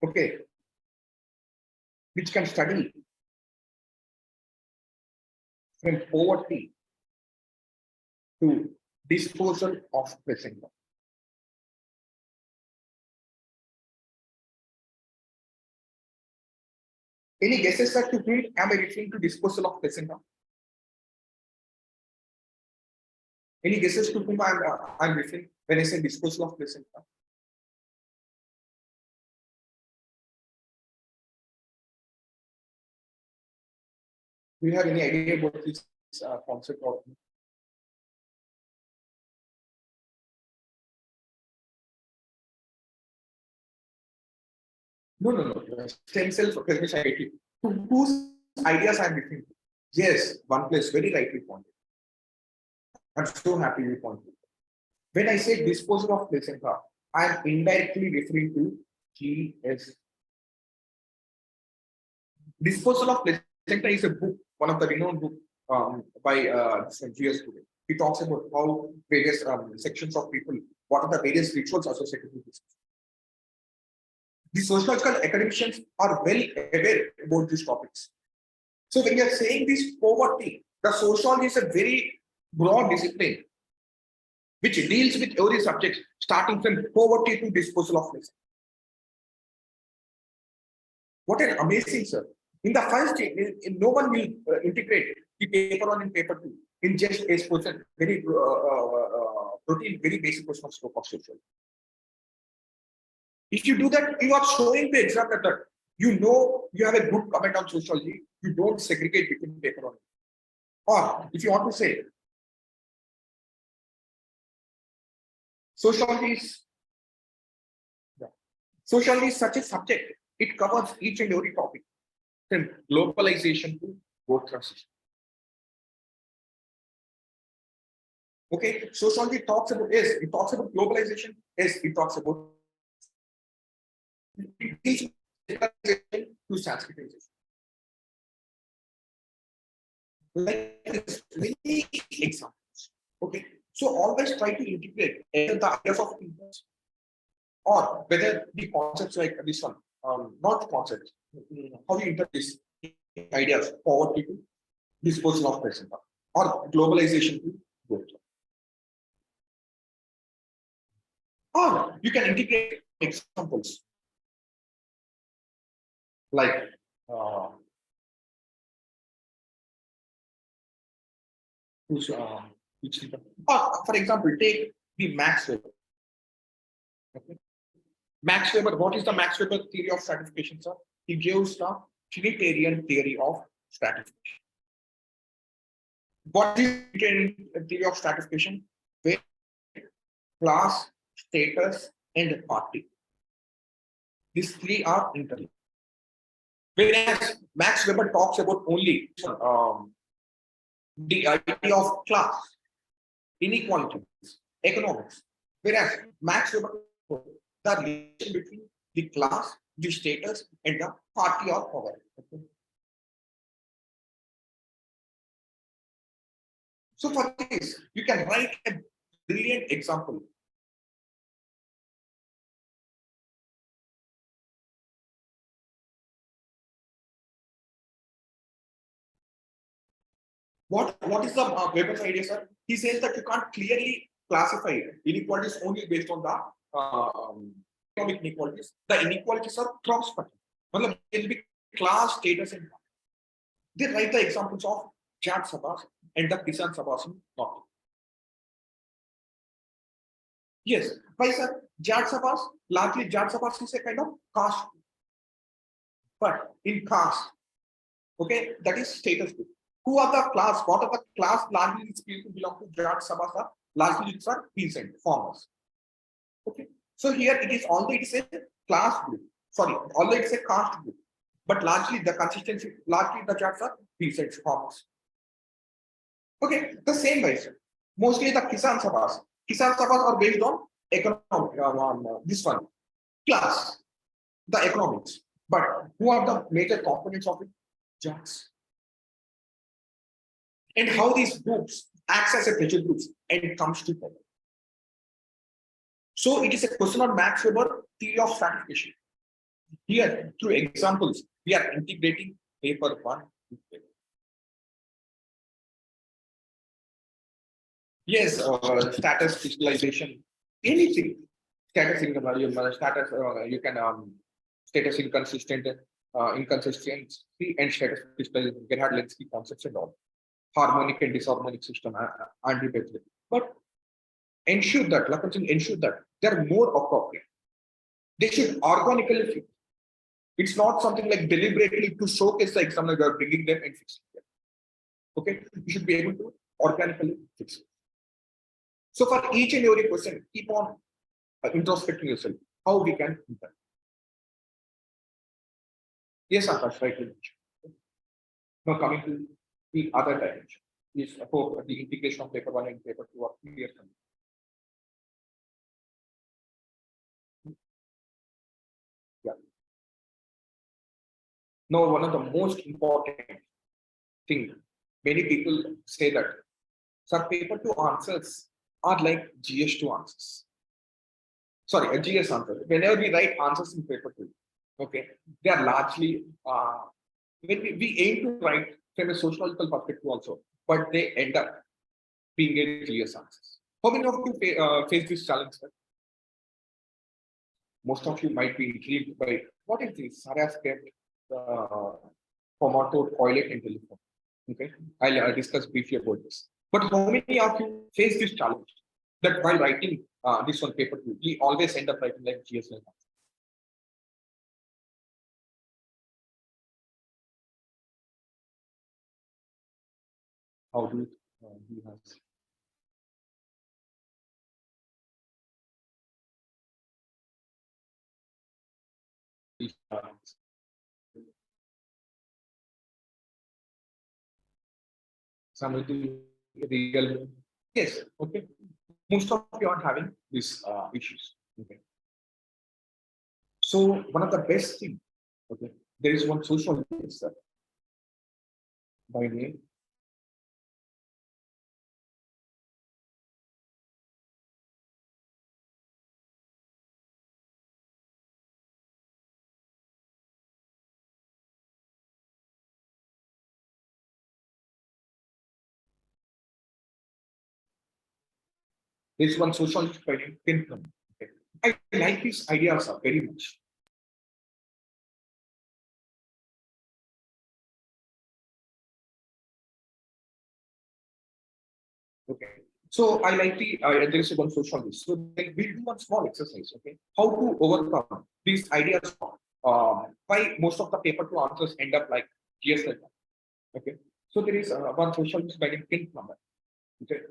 Okay. which can study from poverty to disposal of present. Any guesses that to whom am I referring to disposal of present? Any guesses to whom I'm referring when I say disposal of present? Do you have any idea about this concept of? No. Stem cells preservation. To whose ideas I'm referring to? Yes, one place very rightly pointed. I'm so happy you pointed. When I say disposal of placenta, I'm indirectly referring to GS. Disposal of placenta is a book, one of the renowned book by GS today. He talks about how various sections of people, what are the various rituals associated with this. The sociological academicians are well aware about these topics. So when you are saying this poverty, the sociology is a very broad discipline which deals with every subject, starting from poverty to disposal of waste. What an amazing, sir. In the first, no one will integrate the paper 1 and paper 2 in just a question, very routine, very basic question of scope of sociology. If you do that, you are showing the exam that you know you have a good comment on sociology, you don't segregate between paper 1. Or if you want to say, sociology is such a subject, it covers each and every topic, from globalization to growth transition. Okay, sociology talks about it talks about globalization, it talks about to Sanskritization. Like many examples. Okay, so always try to integrate either the ideas of interest or whether the concepts like this one, not concepts, how you interpret these ideas, poverty to disposal of present or globalization to growth. Or you can integrate examples like for example, take the Max Weber. Okay. Max Weber, what is the Max Weber theory of stratification, sir? He gives the Trinitarian theory of stratification. What is the Trinitarian theory of stratification? Where class, status, and party. These three are interlinked. Whereas Max Weber talks about only the idea of class, inequalities, economics. Whereas Max Weber, the relation between the class, the status, and the party or power. Okay. So for this, you can write a brilliant example. What is the Weber's idea, sir? He says that you can't clearly classify inequalities only based on the economic inequalities. The inequalities are cross-cutting. It will be class, status, and power. They write the examples of Jat Sabhas and the Kisan Sabhas in North. Yes, why, sir? Jat Sabhas, largely Jat Sabhas is a kind of caste. But in caste, okay, that is status group. Who are the class? What are the class? Largely these people belong to Jat Sabhas, largely these are peasant farmers. Okay, so here it is, although it is a class group, sorry, although it's a caste group, but largely the consistency, largely the Jats are peasant farmers. Okay, the same way, sir. Mostly the Kisan Sabhas. Kisan Sabhas are based on economic, this one, class, the economics. But who are the major components of it? Jats. And how these groups act as a pressure groups and comes to power. So it is a question on Max Weber theory of stratification. Here, through examples, we are integrating paper one with paper. Yes, status visualization, anything. Status status, you can status inconsistency and status visualization. Gerhard Lenski concepts and all. Harmonic and disharmonic system, anti-bacterial. But ensure that, ensure that they're more appropriate. They should organically fit. It's not something like deliberately to showcase the examiner, you are bringing them and fixing them. Okay, you should be able to organically fix it. So for each and every question, keep on introspecting yourself. How we can do that. Yes, Akash, right. Now coming to the other dimension is for the integration of paper one and paper two are clear. Yeah. Now, one of the most important thing, many people say that, sir, paper two answers are like GS2 answers. Sorry, a GS answer. Whenever we write answers in paper two, okay, they are largely when we aim to write from a sociological perspective also, but they end up being a GS answers. How many of you face this challenge, sir? Most of you might be intrigued by what is this? Sir has kept formato, toilet, and telephone. Okay, I'll discuss briefly about this. But how many of you face this challenge that while writing this on paper two, we always end up writing like GSL? How do you have? Somebody real? Yes. Okay. Most of you are having these issues. Okay. So one of the best thing, okay, there is one sociologist by name. There is one sociologist by name Pinkham. Okay. I like these ideas very much. Okay. So I like there is one sociologist. So we'll do one small exercise. Okay. How to overcome these ideas? Why most of the paper two answers end up like GSL? Okay. So there is one sociologist by name Pinkham. Okay.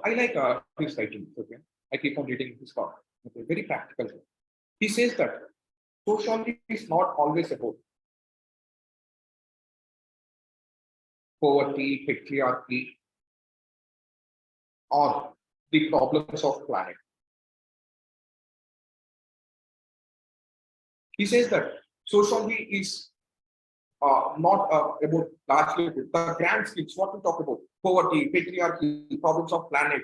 I like his writing. Okay. I keep on reading his work. Okay. Very practical. He says that sociology is not always about poverty, patriarchy, or the problems of planet. He says that sociology is not about largely the grand schemes. What we talk about: poverty, patriarchy, problems of planet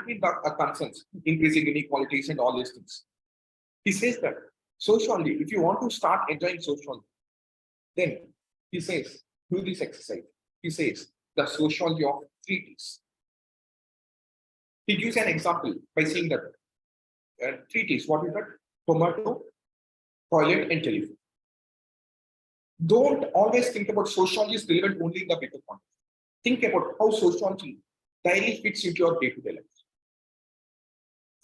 mean the concerns, increasing inequalities, and all these things. He says that sociology, if you want to start enjoying sociology, then he says, do this exercise. He says the sociology of treaties. He gives an example by saying that treaties, what is that? Tomato, toilet, and telephone. Don't always think about sociology is relevant only in the paper context. Think about how sociology directly fits into your day-to-day life.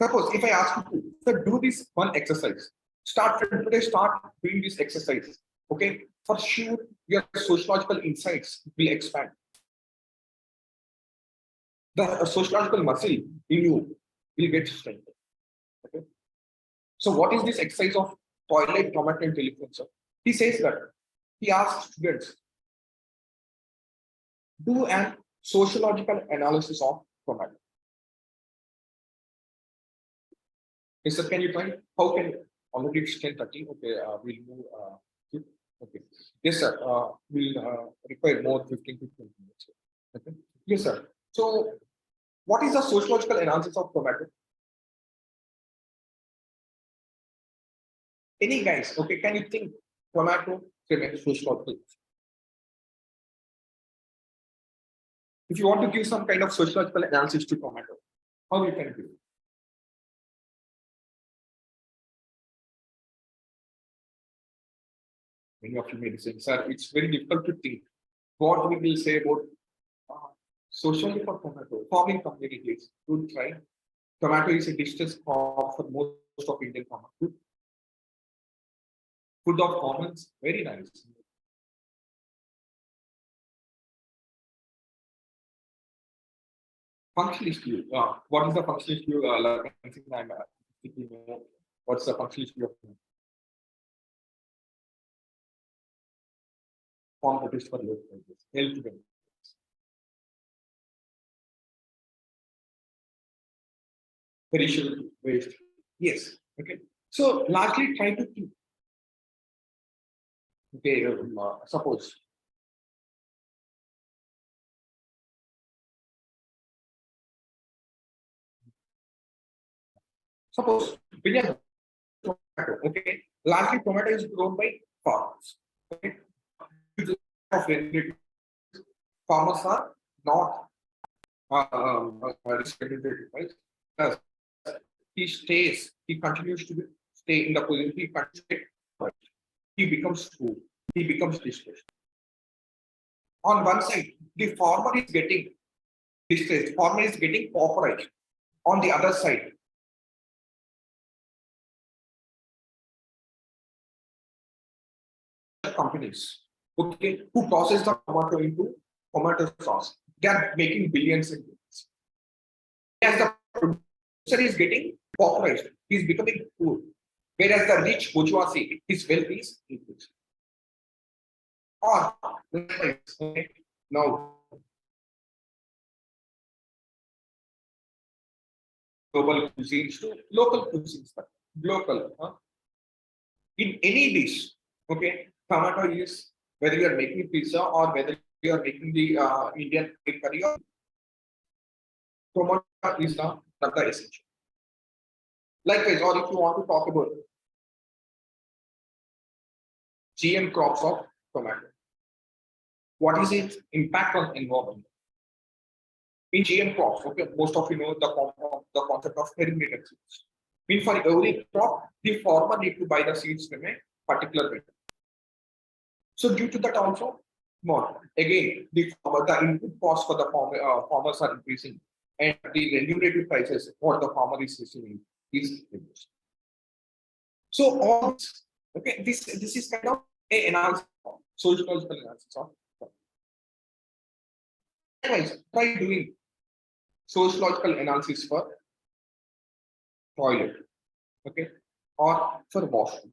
Suppose if I ask you to do this one exercise, start from today, start doing this exercise. Okay, for sure, your sociological insights will expand. The sociological muscle in you will get strengthened. Okay. So, what is this exercise of toilet, tomato, and telephone? Sir? He says that he asks students do an sociological analysis of tomato. Yes, sir, can you try? How can already it's 10:30? Okay, we'll move. Okay. Yes, sir. We'll require more 15 to 20 minutes. Okay. Yes, sir. So, what is the sociological analysis of tomato? Any guys, okay, can you think tomato remains sociological? If you want to give some kind of sociological analysis to tomato, how you can do? Many of you may say, sir, it's very difficult to think. What we will say about socially for tomato, farming communities, good try. Tomato is a distress crop for most of Indian farmers. Food of commons, very nice. Functionalist view. What is the functionalist view? What's the functionalist view of farm protest for low prices, health benefits, perishable waste? Yes. Okay. So largely try to keep. Okay. Suppose. Suppose we have tomato. Okay. Largely tomato is grown by farmers. Okay. Farmers are not discriminated, right? Thus, he continues to stay in the position, he becomes food, he becomes distressed. On one side, the farmer is getting distressed, farmer is getting pauperized. On the other side, companies, okay, who process the tomato into tomato sauce, they are making billions and billions. As the producer is getting pauperized, he is becoming poor. Whereas the rich bourgeoisie, his wealth is increasing. Or okay, now global cuisines to local cuisines, local. In any dish, okay, tomato is whether you are making pizza or whether you are making the Indian curry, or tomato is the essential. Likewise, or if you want to talk about GM crops of tomato, what is its impact on environment? In GM crops, okay, most of you know the concept of germinated seeds. Mean for every crop, the farmer need to buy the seeds from a particular vendor. So due to that also, more again the input cost for the farmers are increasing, and the remunerative prices what the farmer is receiving is reduced. So all this, okay, this is kind of a analysis, sociological analysis of. Anyways, try doing sociological analysis for toilet, okay, or for washroom.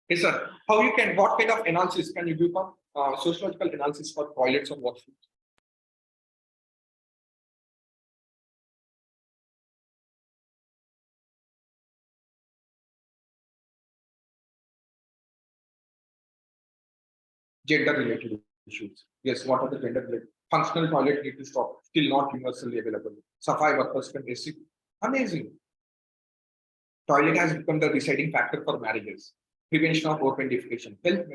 Yes, sir. How you can, what kind of analysis can you do for sociological analysis for toilets or washrooms? Gender related issues. Yes, what are the gender related? Functional toilet need to stop, still not universally available. Safai workers can receive. Amazing. Toilet has become the deciding factor for marriages. Prevention of open defecation. Health.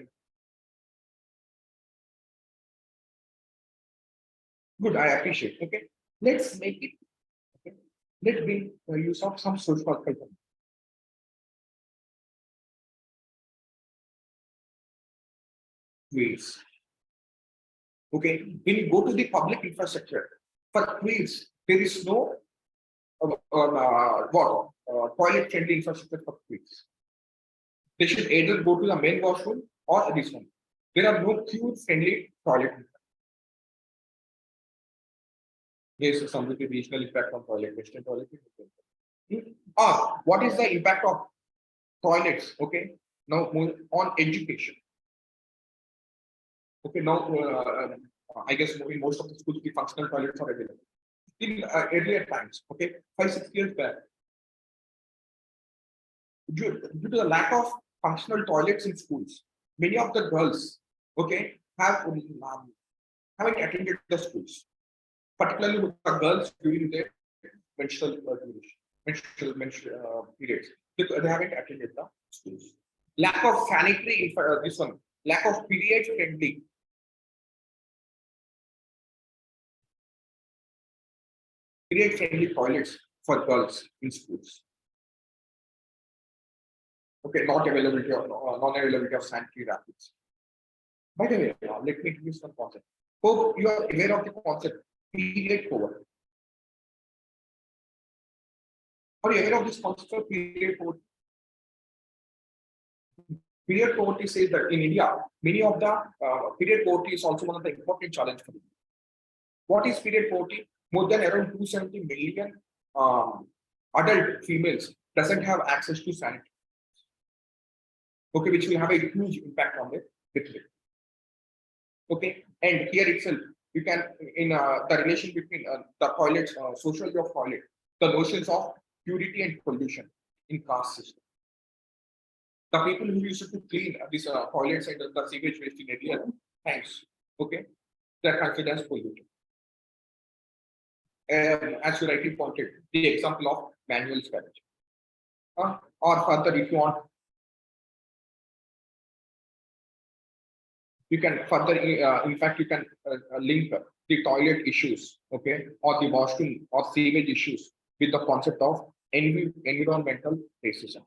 Good, I appreciate. Okay. Let's make it. Okay. Let's bring the use of some sociological ways. Okay. When you go to the public infrastructure, for quiz, there is no toilet friendly infrastructure for quiz. They should either go to the main washroom or this one. There are no queue friendly toilet. Yes, some of the regional impact on toilet, western toilet. What is the impact of toilets? Okay, now on education. Okay, now I guess in most of the schools the functional toilets are available. In earlier times, okay, 5-6 years back, due to the lack of functional toilets in schools, many of the girls, okay, haven't attended the schools, particularly with the girls during their menstrual duration. menstrual periods. They haven't attended the schools. Lack of sanitary, this one, lack of period-friendly toilets for girls in schools. Okay, non-availability of sanitary napkins. By the way, let me introduce one concept. Hope you are aware of the concept period cover. Are you aware of this concept of period poverty? Period poverty says that in India, many of the period poverty is also one of the important challenges for India. What is period poverty? More than around 270 million adult females doesn't have access to sanitary. Okay, which will have a huge impact on the fertility. Okay, and here itself, you can in the relation between the toilets, sociology of toilet, the notions of purity and pollution in caste system. The people who used to clean these toilets and the sewage waste in earlier times, okay, they are considered as polluted. As you rightly pointed, the example of manual scavenging. Or further, if you want, you can further, in fact, you can link the toilet issues, okay, or the washroom or sewage issues with the concept of environmental racism.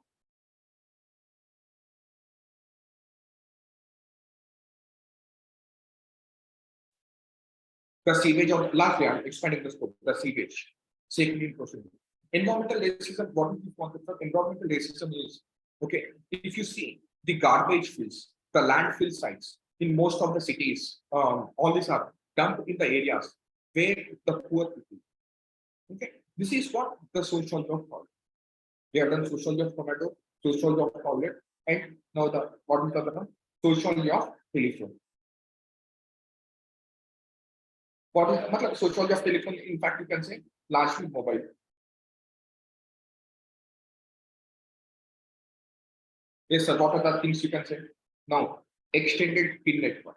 The sewage of last year, expanding the scope, the sewage, safety procedure. Environmental racism, what is the concept of environmental racism is, okay, if you see the garbage fields, the landfill sites in most of the cities, all these are dumped in the areas where the poor people. Okay, this is what the sociology of toilet. We have done sociology of tomato, sociology of toilet, and now the what is the other one? Sociology of telephone. What is sociology of telephone? In fact, you can say largely mobile. Yes, sir. What are the things you can say? Now, extended pin network.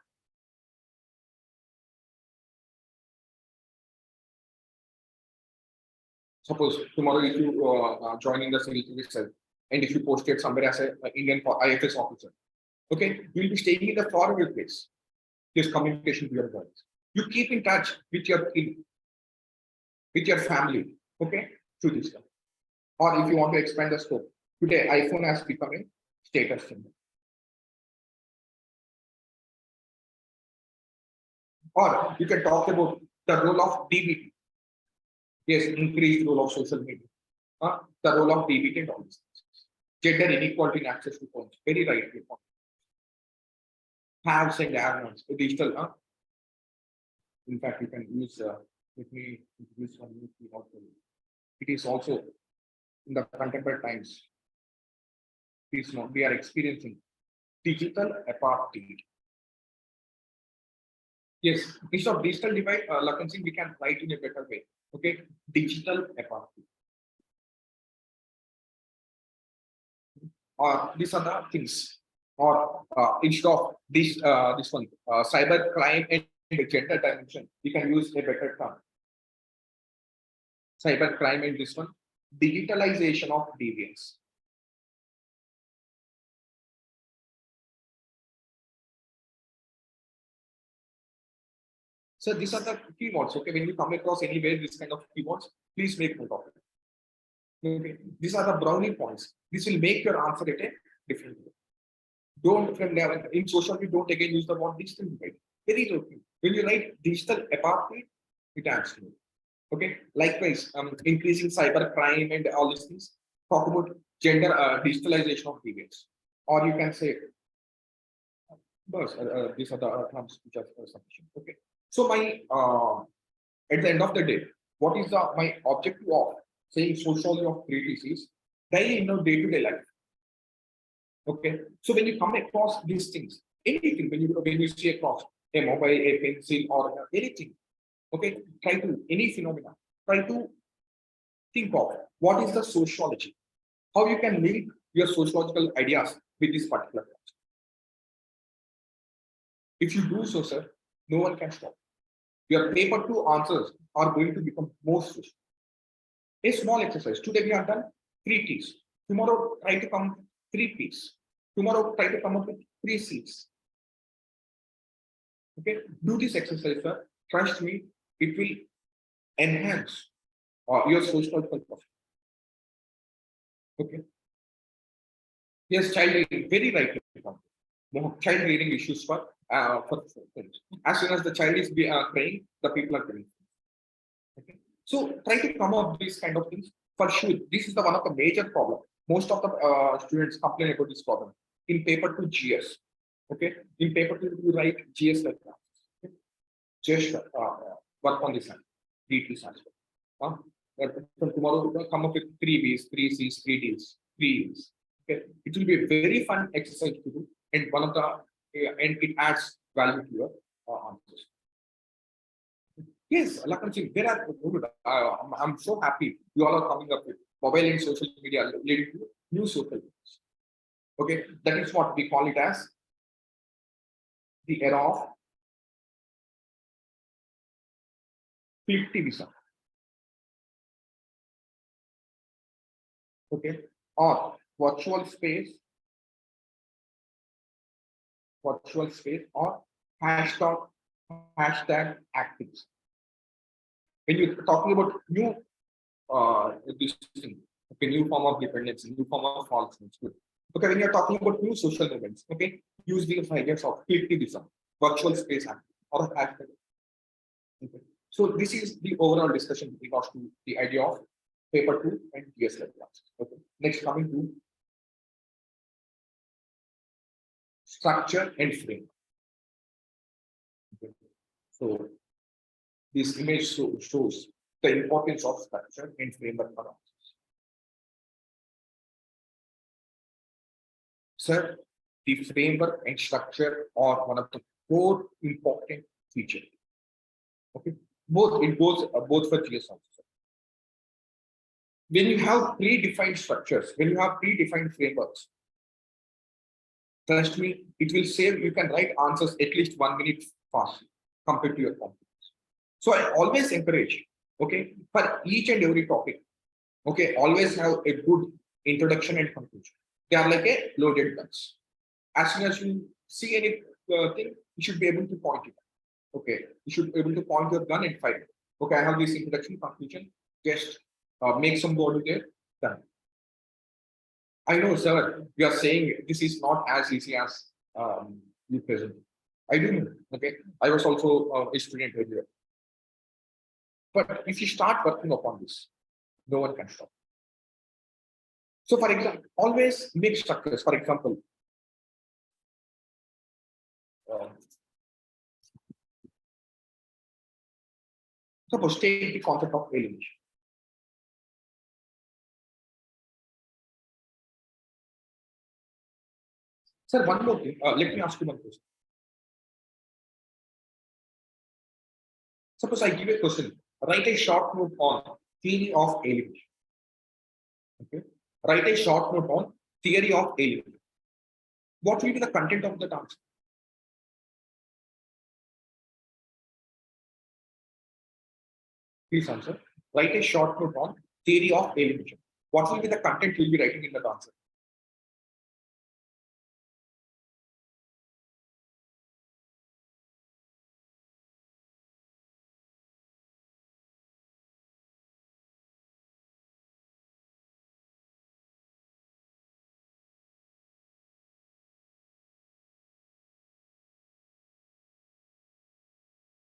Suppose tomorrow if you join in the civil service and if you posted somewhere as an Indian IFS officer, okay, you will be staying in the faraway place. There's communication to your voice. You keep in touch with your kid, with your family, okay, through this stuff. Or if you want to expand the scope, today iPhone has become a status symbol. Or you can talk about the role of DBT. Yes, increased role of social media. The role of DBT and all these things. Gender inequality in access to phones. Very right. Haves and have-nots. Digital. In fact, you can use. Let me introduce one new key also. It is also in the contemporary times. Please note, we are experiencing digital apartheid. Yes, instead of digital divide, Lakshman, we can write in a better way. Okay, digital apartheid. Or these are the things. Or instead of this one, cyber crime and gender dimension, we can use a better term. Cyber crime and this one, digitalization of deviance. So these are the keywords. Okay, when you come across anywhere this kind of keywords, please make note of it. Okay, these are the brownie points. This will make your answer at a different way. Don't from there in sociology, don't again use the word digital divide. Very low. When you write digital apartheid, it adds to it. Okay, likewise, increasing cyber crime and all these things. Talk about gender digitalization of deviance, or you can say, these are the terms which are sufficient. Okay, so my at the end of the day, what is my objective of saying sociology of treatise is daily in our day-to-day life. Okay, so when you come across these things, anything when you see across a mobile, a pencil, or anything, okay, try to any phenomena, try to think of what is the sociology, how you can link your sociological ideas with this particular concept. If you do so, sir, no one can stop. Your paper two answers are going to become more social. A small exercise. Today we have done 3 T's. Tomorrow try to come 3 P's. Tomorrow try to come up with 3 C's. Okay, do this exercise, sir. Trust me, it will enhance your social performance. Okay. Yes, child reading, very right. Child reading issues for things. As soon as the child is crying, the people are crying. Okay. So try to come up with these kind of things. For sure, this is the one of the major problem. Most of the students complain about this problem. In paper 2 GS. Okay. In paper 2, you write GS like that. Okay. Just work on this hand. Read this as well. From tomorrow, come up with 3 B's, 3 C's, 3 D's, 3 E's. Okay. It will be a very fun exercise to do, and one of the and it adds value to your answers. Yes, Lakshman Sir, there are good. I'm so happy you all are coming up with mobile and social media leading to new social media. Okay, that is what we call it as the era of collectivism. Okay, or virtual space, or hashtag actives. When you're talking about new this thing, okay, new form of dependency, new form of falseness. Okay, when you're talking about new social movements, okay, use these ideas of collectivism, virtual space active, or hashtag. Okay. So this is the overall discussion with regards to the idea of paper 2 and GS level classes. Okay. Next, coming to structure and frame. Okay. So this image shows the importance of structure and framework for answers. Sir, the framework and structure are one of the core important features. Okay, it goes both for GS also. When you have predefined structures, when you have predefined frameworks, trust me, it will save. You can write answers at least 1 minute fast compared to your competence. So I always encourage, okay, for each and every topic, okay, always have a good introduction and conclusion. They are like a loaded guns. As soon as you see any thing, you should be able to point it. Okay, you should be able to point your gun and fire. Okay, I have this introduction, conclusion. Just make some word there. Done. I know, sir, you are saying this is not as easy as you present. I do know. Okay, I was also a student earlier. But if you start working upon this, no one can stop. So, for example, always make structures. For example, suppose take the concept of alienation. Sir, one more thing. Let me ask you one question. Suppose I give a question. Write a short note on theory of alienation. Okay. Write a short note on theory of alienation. What will be the content of that answer? Please answer. Write a short note on theory of alienation. What will be the content you'll be writing in that answer?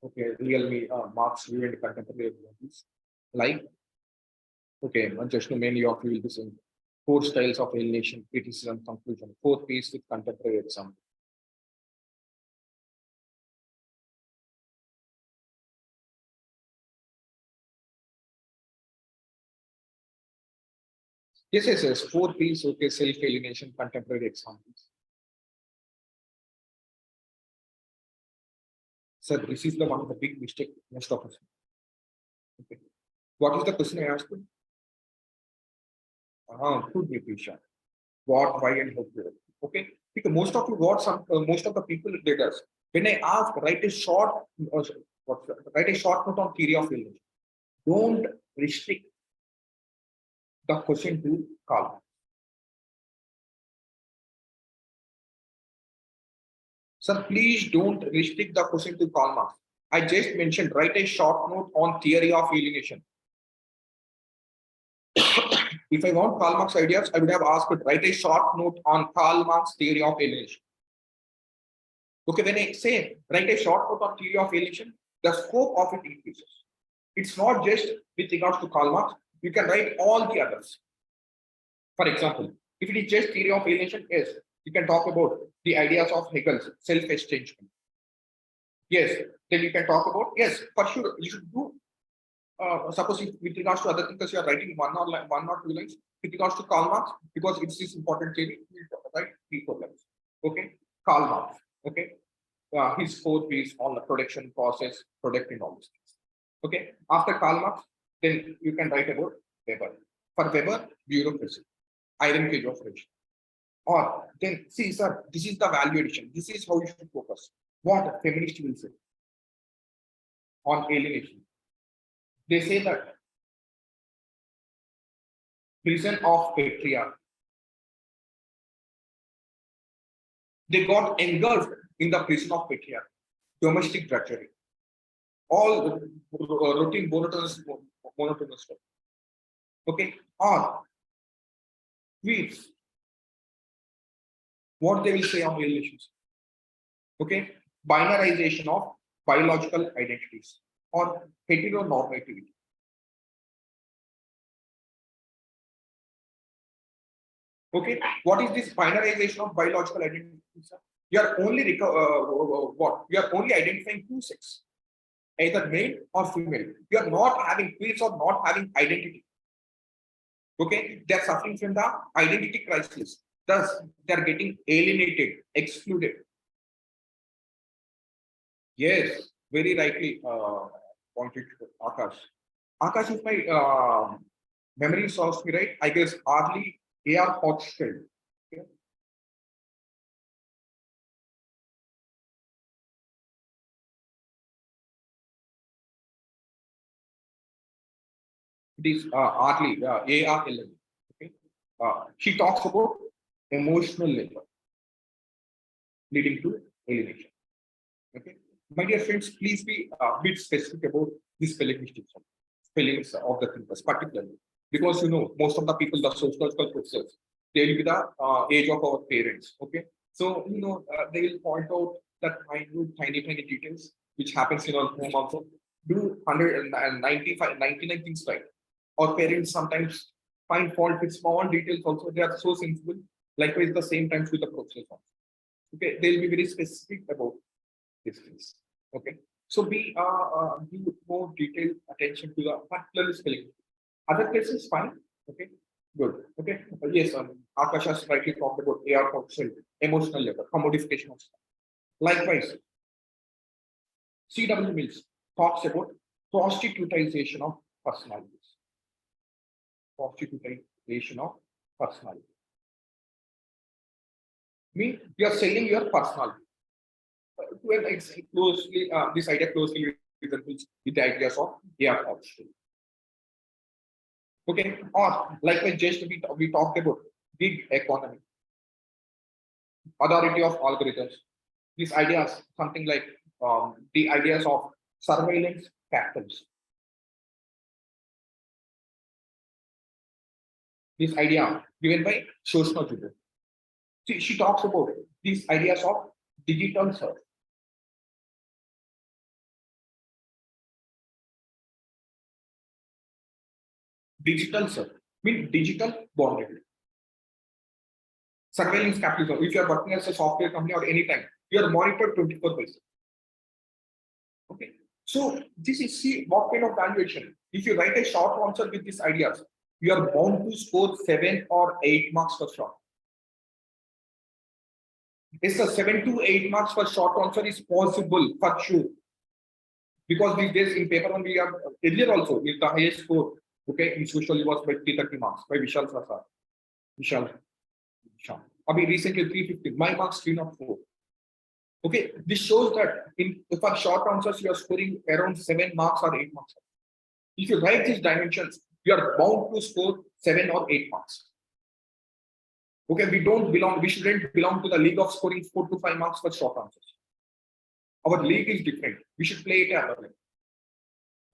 Okay, realme marks view and contemporary examples. Like, okay, just to mainly of you will be saying 4 styles of alienation, criticism, conclusion, 4 P's with contemporary example. Yes. 4 P's, okay, self-alienation, contemporary examples. Sir, this is the one of the big mistake most of us. Okay. What is the question I asked you? Could be Prisha. What, why, and how. Okay. Because most of you got most of the people did us. When I ask, write a short note on theory of alienation. Don't restrict the question to Karl. Sir, please don't restrict the question to Karl Marx. I just mentioned, write a short note on theory of alienation. If I want Karl Marx ideas, I would have asked to write a short note on Karl Marx theory of alienation. Okay, when I say write a short note on theory of alienation, the scope of it increases. It's not just with regards to Karl Marx, you can write all the others. For example, if it is just theory of alienation, yes, you can talk about the ideas of Hegel's self-estrangement. Yes, then you can talk about, yes, for sure, you should do. Suppose if with regards to other things, you are writing one or two lines with regards to Karl Marx, because it's this important theory, you write 3-4 lines. Okay, Karl Marx. Okay, his 4 P's on the production process, product, and all these things. Okay, after Karl Marx, then you can write about Weber. For Weber, bureaucracy, iron cage of friction. Or then see, sir, this is the value addition. This is how you should focus. What feminists will say on alienation. They say that prison of patriarch. They got engulfed in the prison of patriarch, domestic drudgery, all routine monotonous stuff. Okay, or tweets. What they will say on relations. Okay, binarization of biological identities or heteronormativity. Okay, what is this binarization of biological identities? You are only what? You are only identifying 2 sexes, either male or female. You are not having traits or not having identity. Okay, they are suffering from the identity crisis. Thus, they are getting alienated, excluded. Yes, very rightly pointed Akash. Akash, if my memory serves me right, I guess Arlie A.R. Hochschild. Okay. It is Arlie A.R. Ellen. Okay. She talks about emotional labor leading to alienation. Okay, my dear friends, please be a bit specific about this spelling mistakes of the thinkers, particularly because most of the people, the sociological professors, they will be the age of our parents. Okay, so they will point out that minute, tiny details which happens in our home also. Do 195, 99 things right. Our parents sometimes find fault with small details also. They are so sensible. Likewise, the same times with the professors also. Okay, they'll be very specific about these things. Okay, so be give more detailed attention to the particular spelling. Other places fine. Okay, good. Okay, yes, Akash has rightly talked about AR function, emotional labor, commodification of stuff. Likewise, C.W. Mills talks about prostitutization of personalities. Prostitutization of personality. Mean you are selling your personality. Closely, this idea closely resembles with the ideas of AR option. Okay, or likewise, just we talked about gig economy, authority of algorithms. These ideas, something like the ideas of surveillance capitalism. This idea given by Sociology. See, she talks about these ideas of digital search. Digital search means digital boundary. Surveillance capitalism. If you are working as a software company or anytime, you are monitored 24/7. Okay. So this is see what kind of valuation. If you write a short answer with these ideas, you are bound to score 7 or 8 marks for short. Yes, the 7 to 8 marks for short answer is possible for sure. Because these days in paper one we are earlier also with the highest score. Okay, in socially was by 330 marks by Vishal Sasar. Vishal. Abhi recently 350. My marks 304. Okay, this shows that in for short answers you are scoring around 7 marks or 8 marks. If you write these dimensions, you are bound to score 7 or 8 marks. Okay, we shouldn't belong to the league of scoring 4 to 5 marks for short answers. Our league is different. We should play it at our level.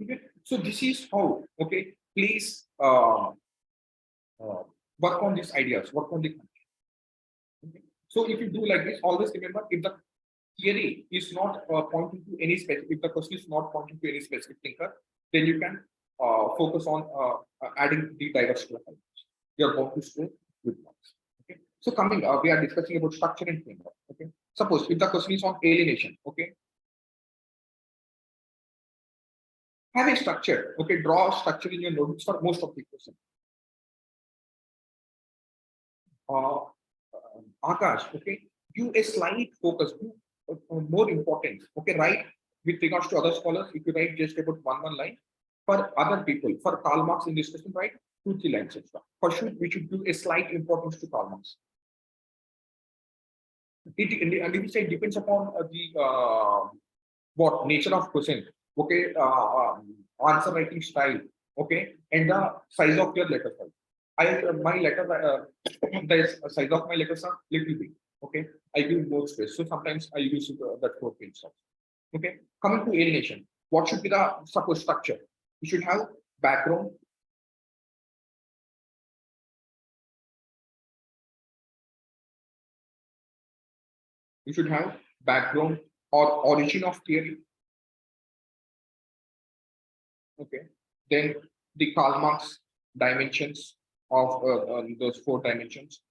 Okay, so this is how. Okay, please work on these ideas, work on the content. Okay. So if you do like this, always remember, if the theory is not pointing to any specific, if the question is not pointing to any specific thinker, then you can focus on adding the diversity. You are going to score good marks. Okay. So coming, we are discussing about structure and framework. Okay. Suppose if the question is on alienation, okay, have a structure. Okay, draw a structure in your notebooks for most of the questions. Akash, okay, give a slight focus, more importance. Okay, write with regards to other scholars. If you write just about one line, for other people, for Karl Marx in this question, write 2-3 lines extra. For sure, we should give a slight importance to Karl Marx. It depends upon the what nature of question. Okay, answer writing style. Okay, and the size of your letter file. My letter, the size of my letters are little big. Okay, I give more space, so sometimes I use that 4 page size. Okay, coming to alienation, what should be the suppose structure? You should have background. You should have background or origin of theory. Okay, then the Karl Marx dimensions of those 4 dimensions.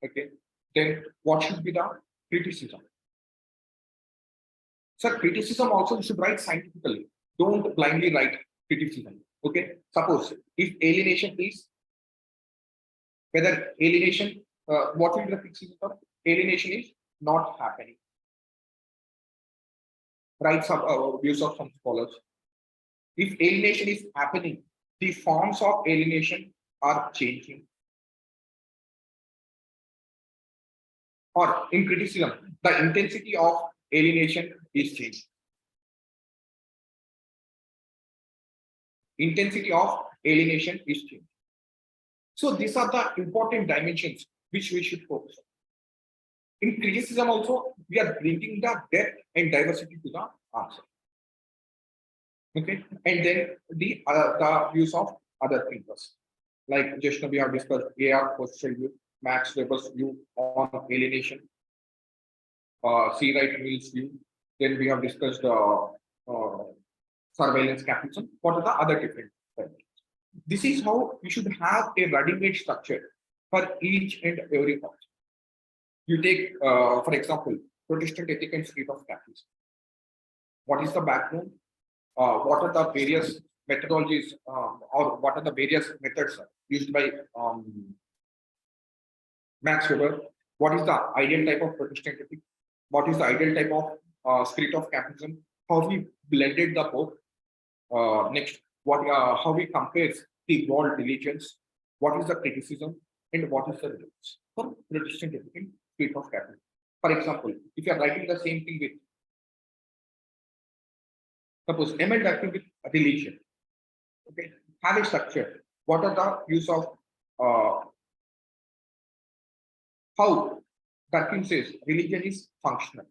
Okay, then what should be the criticism? Sir, criticism also you should write scientifically. Don't blindly write criticism. Okay, suppose if alienation is whether alienation, what will be the criticism of alienation is not happening. Write some views of some scholars. If alienation is happening, the forms of alienation are changing. Or in criticism, the intensity of alienation is changing. Intensity of alienation is changing. So these are the important dimensions which we should focus on. In criticism also, we are bringing the depth and diversity to the answer. Okay, and then the views of other thinkers. Like just now we have discussed A.R. Postel view, Max Weber's view on alienation, C. Wright Mill's view. Then we have discussed surveillance capitalism. What are the other different things? This is how we should have a ready-made structure for each and every point. You take, for example, Protestant ethic and spirit of capitalism. What is the background? What are the various methodologies or what are the various methods used by Max Weber? What is the ideal type of Protestant ethic? What is the ideal type of spirit of capitalism? How we blended the both. Next, how we compare the world religions? What is the criticism and what is the relevance for Protestant ethic and spirit of capitalism? For example, if you are writing the same thing with suppose ML Durkheim with religion, okay, have a structure. What are the use of how Durkheim says religion is functional?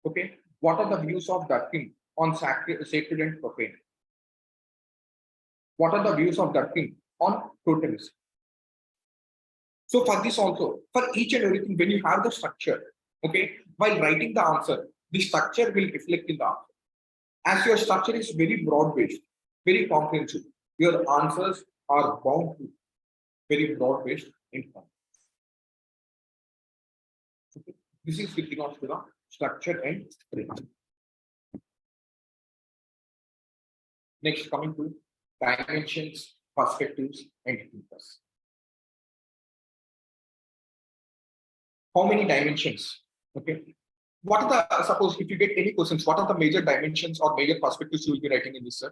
Okay, what are the views of Durkheim on sacred and profane? What are the views of Durkheim on totemism? So for this also, for each and everything, when you have the structure, okay, while writing the answer, the structure will reflect in the answer. As your structure is very broad-based, very comprehensive, your answers are bound to very broad-based information. Okay. This is with regards to the structure and framework. Next, coming to dimensions, perspectives, and thinkers. How many dimensions? Okay. What are the, suppose if you get any questions, what are the major dimensions or major perspectives you will be writing in this, sir?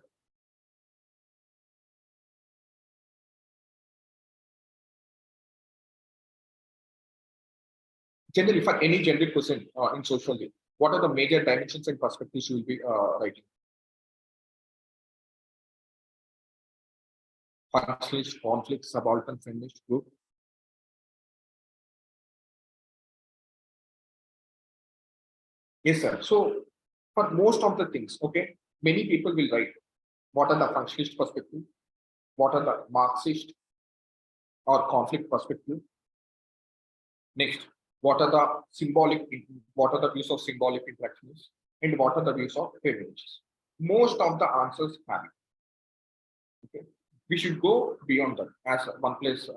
Generally, for any generic question in sociology, what are the major dimensions and perspectives you will be writing? functionalist, conflict, subaltern, feminist group. Yes, sir. So for most of the things, okay, many people will write what are the functionalist perspective, what are the Marxist or conflict perspective. Next, what are the what are the views of symbolic interactions, and what are the views of feminists? Most of the answers have it. Okay, we should go beyond that as one place.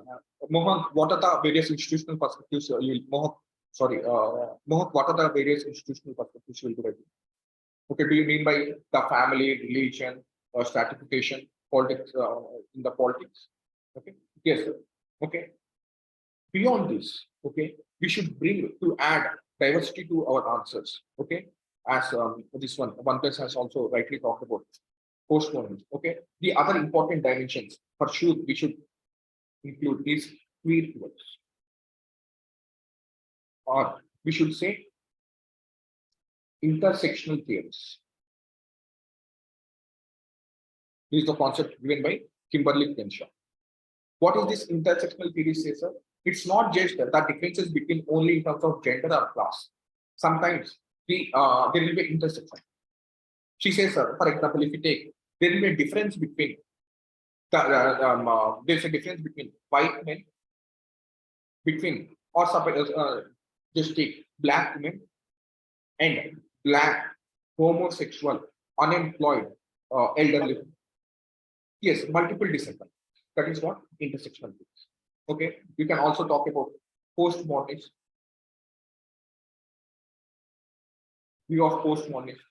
Mohan, what are the various institutional perspectives you Mohan? Sorry, Mohan, what are the various institutional perspectives you will do? Okay, do you mean by the family, religion, stratification, politics in the politics? Okay, yes, sir. Okay, beyond this, okay, we should bring to add diversity to our answers. Okay, as this one place has also rightly talked about postponement. Okay, the other important dimensions for sure we should include is queer towards, or we should say intersectional theories. This is the concept given by Kimberly Crenshaw. What is this intersectional theory, say, sir? It's not just the differences between only in terms of gender or class. Sometimes there will be intersection. She says, sir, for example, if you take, there will be a difference between there's a difference between white men, between or just take black women and black homosexual unemployed elderly. Yes, multiple disabilities. That is what intersectional is. Okay, we can also talk about postmodernist, view of postmodernist.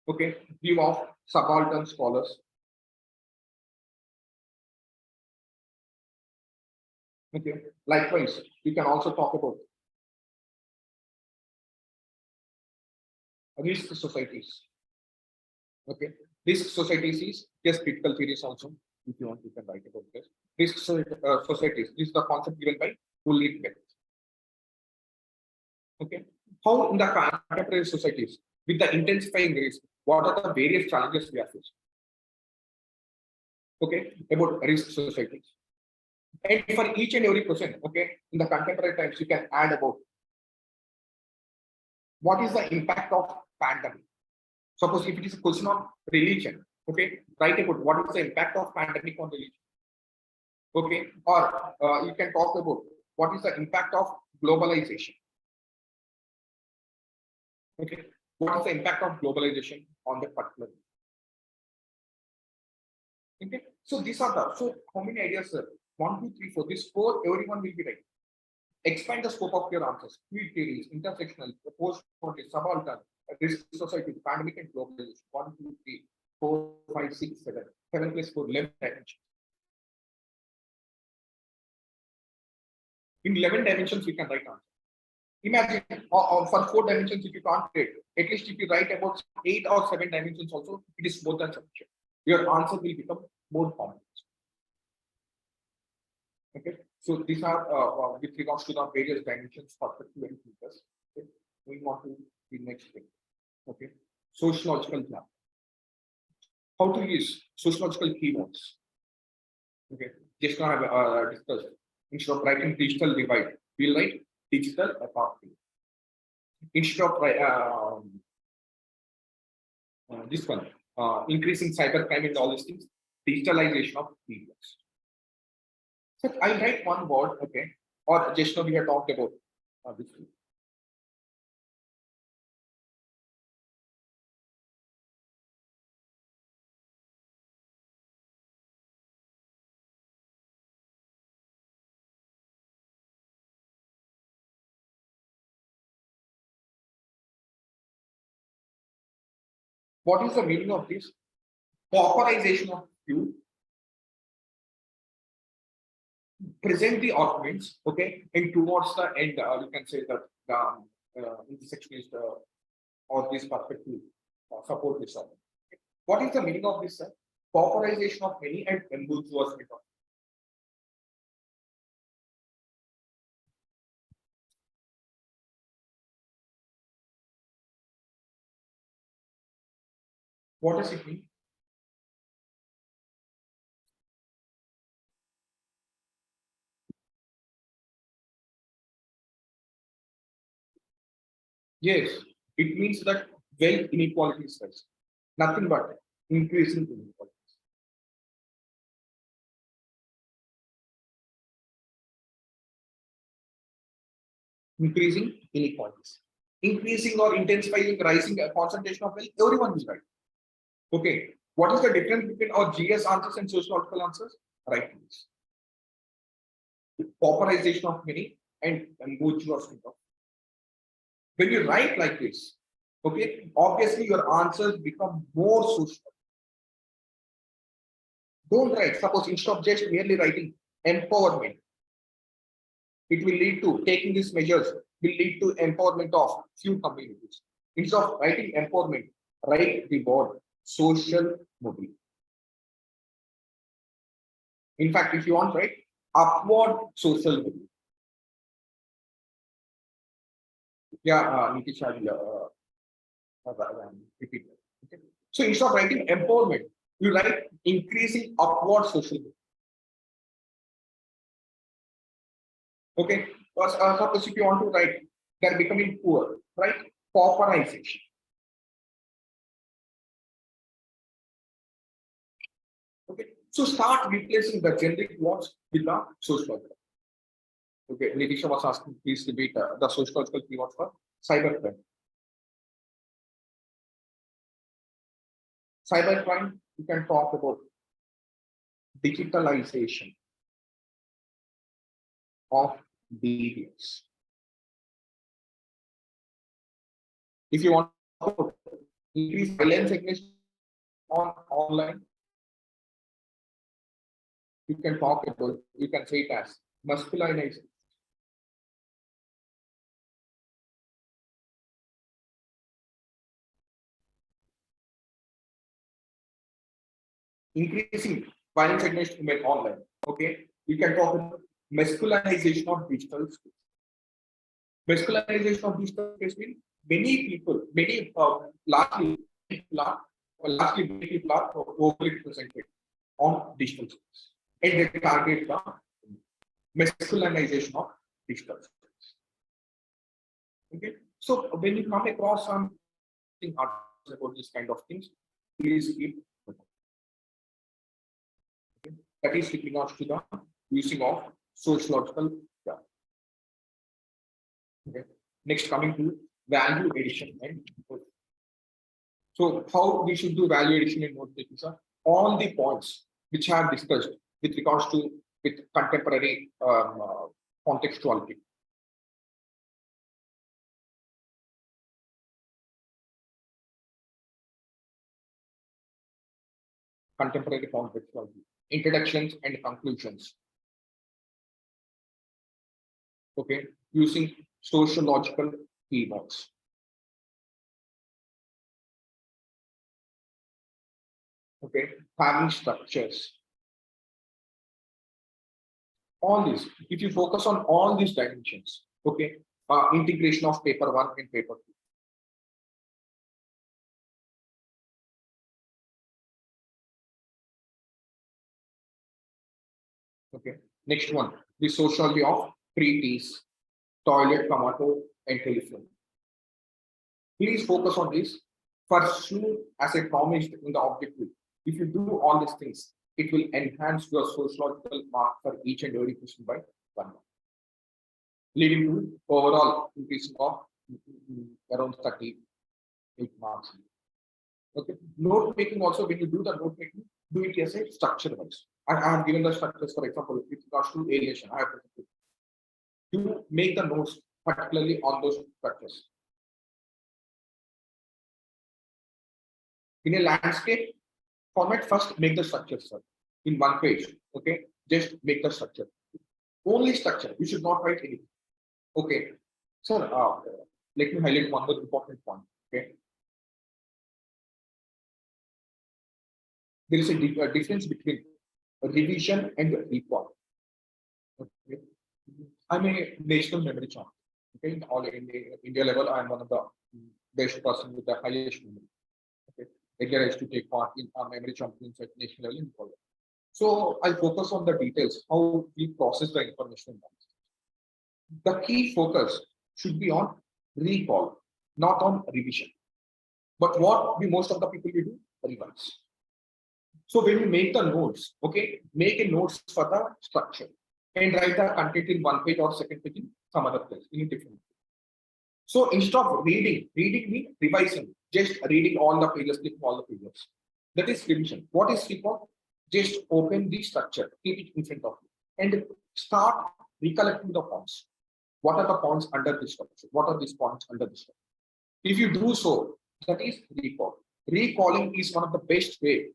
Okay, view of subaltern scholars. Okay, likewise, we can also talk about risk societies. Okay, risk societies is just critical theories also. If you want, you can write about this. Risk societies. This is the concept given by Ulrich Beck. Okay, how in the contemporary societies with the intensifying risk, what are the various challenges we are facing? Okay, about risk societies. And for each and every question, okay, in the contemporary times, you can add about what is the impact of pandemic. Suppose if it is a question on religion, okay, write about what is the impact of pandemic on religion. Okay, or you can talk about what is the impact of globalization. Okay, what is the impact of globalization on the particular? Okay, so these are the how many ideas, sir? 1, 2, 3, 4. This 4, everyone will be right. Expand the scope of your answers. Field theories, intersectional, post-mortem, subaltern, risk society, pandemic and globalization. 1, 2, 3, 4, 5, 6, 7. 7 plus 4, 11 dimensions. In 11 dimensions, we can write answer. Imagine for 4 dimensions, if you can't write, at least if you write about 8 or 7 dimensions also, it is more than sufficient. Your answer will become more complex. Okay, so these are with regards to the various dimensions, perspective and features. Okay, moving on to the next thing. Okay, sociological plan. How to use sociological keywords. Okay, just now I have discussed. Instead of writing digital divide, we'll write digital apartheid. Instead of this one, increasing cybercrime and all these things, digitalization of medias. So I'll write one word, okay, or just now we have talked about this. What is the meaning of this? Pauperization of fuel. Present the arguments, okay, and towards the end, you can say that the intersectionist or this perspective support this argument. What is the meaning of this? Pauperization of many and ambiguous method. What does it mean? Yes, it means that wealth inequality is less. Nothing but increasing inequality. Increasing inequalities. Increasing or intensifying, rising concentration of wealth, everyone is right. Okay. What is the difference between our GS answers and sociological answers? Right. Pauperization of many and bourgeois of. When you write like this, okay, obviously your answers become more social. Don't write. Suppose instead of just merely writing empowerment, it will lead to taking these measures will lead to empowerment of few communities. Instead of writing empowerment, write the word social mobility. In fact, if you want, write upward social mobility. Yeah, Nitish, repeat that. Okay. So instead of writing empowerment, you write increasing upward social mobility. Okay. Suppose if you want to write, they're becoming poor, right? Pauperization. Okay. So start replacing the generic words with the sociological. Okay. Nitisha was asking, please repeat the sociological keywords for cybercrime. Cybercrime, you can talk about digitalization of deviance. If you want to increase violence against on online, you can talk about, you can say it as masculinization. Increasing violence against women online. Okay, you can talk about masculinization of digital space. Masculinization of digital space means many people, largely many people are overly represented on digital space, and they target the masculinization of digital space. Okay, so when you come across something about this kind of things, please keep. That is with regards to the using of sociological. Yeah. Okay. Next, coming to value addition and so how we should do value addition in note taking, sir? All the points which I have discussed with regards to with contemporary contextuality. Contemporary contextuality, introductions and conclusions. Okay, using sociological keywords. Okay, having structures. All these, if you focus on all these dimensions, okay, integration of paper 1 and paper 2. Okay, next one, the sociology of treaties, toilet, tomato, and telephone. Please focus on this. For sure, as I promised in the objective, if you do all these things, it will enhance your sociological mark for each and every question by 1 mark, leading to overall increase of around 38 marks. Okay, note making also, when you do the note making, do it as a structure wise. I have given the structures, for example, with regards to alienation. I have to make the notes particularly on those structures. In a landscape format, first make the structure, sir, in 1 page. Okay, just make the structure. Only structure. You should not write anything. Okay, sir. Let me highlight one more important point. Okay, there is a difference between revision and recall. Okay. I'm a national memory champion. Okay, in the India level, I'm one of the best person with the highest memory. Okay, earlier I used to take part in memory champions at national level in college. So I focus on the details, how we process the information. The key focus should be on recall. not on revision. But what we most of the people we do? Revise. So when you make the notes, okay, make a notes for the structure and write the content in one page or second page in some other place, in a different page. So instead of reading means revising, just reading all the pages, clicking all the pages. That is revision. What is recall? Just open the structure, keep it in front of you, and start recollecting the points. What are the points under this structure? What are these points under this structure? If you do so, that is recall. Recalling is one of the best way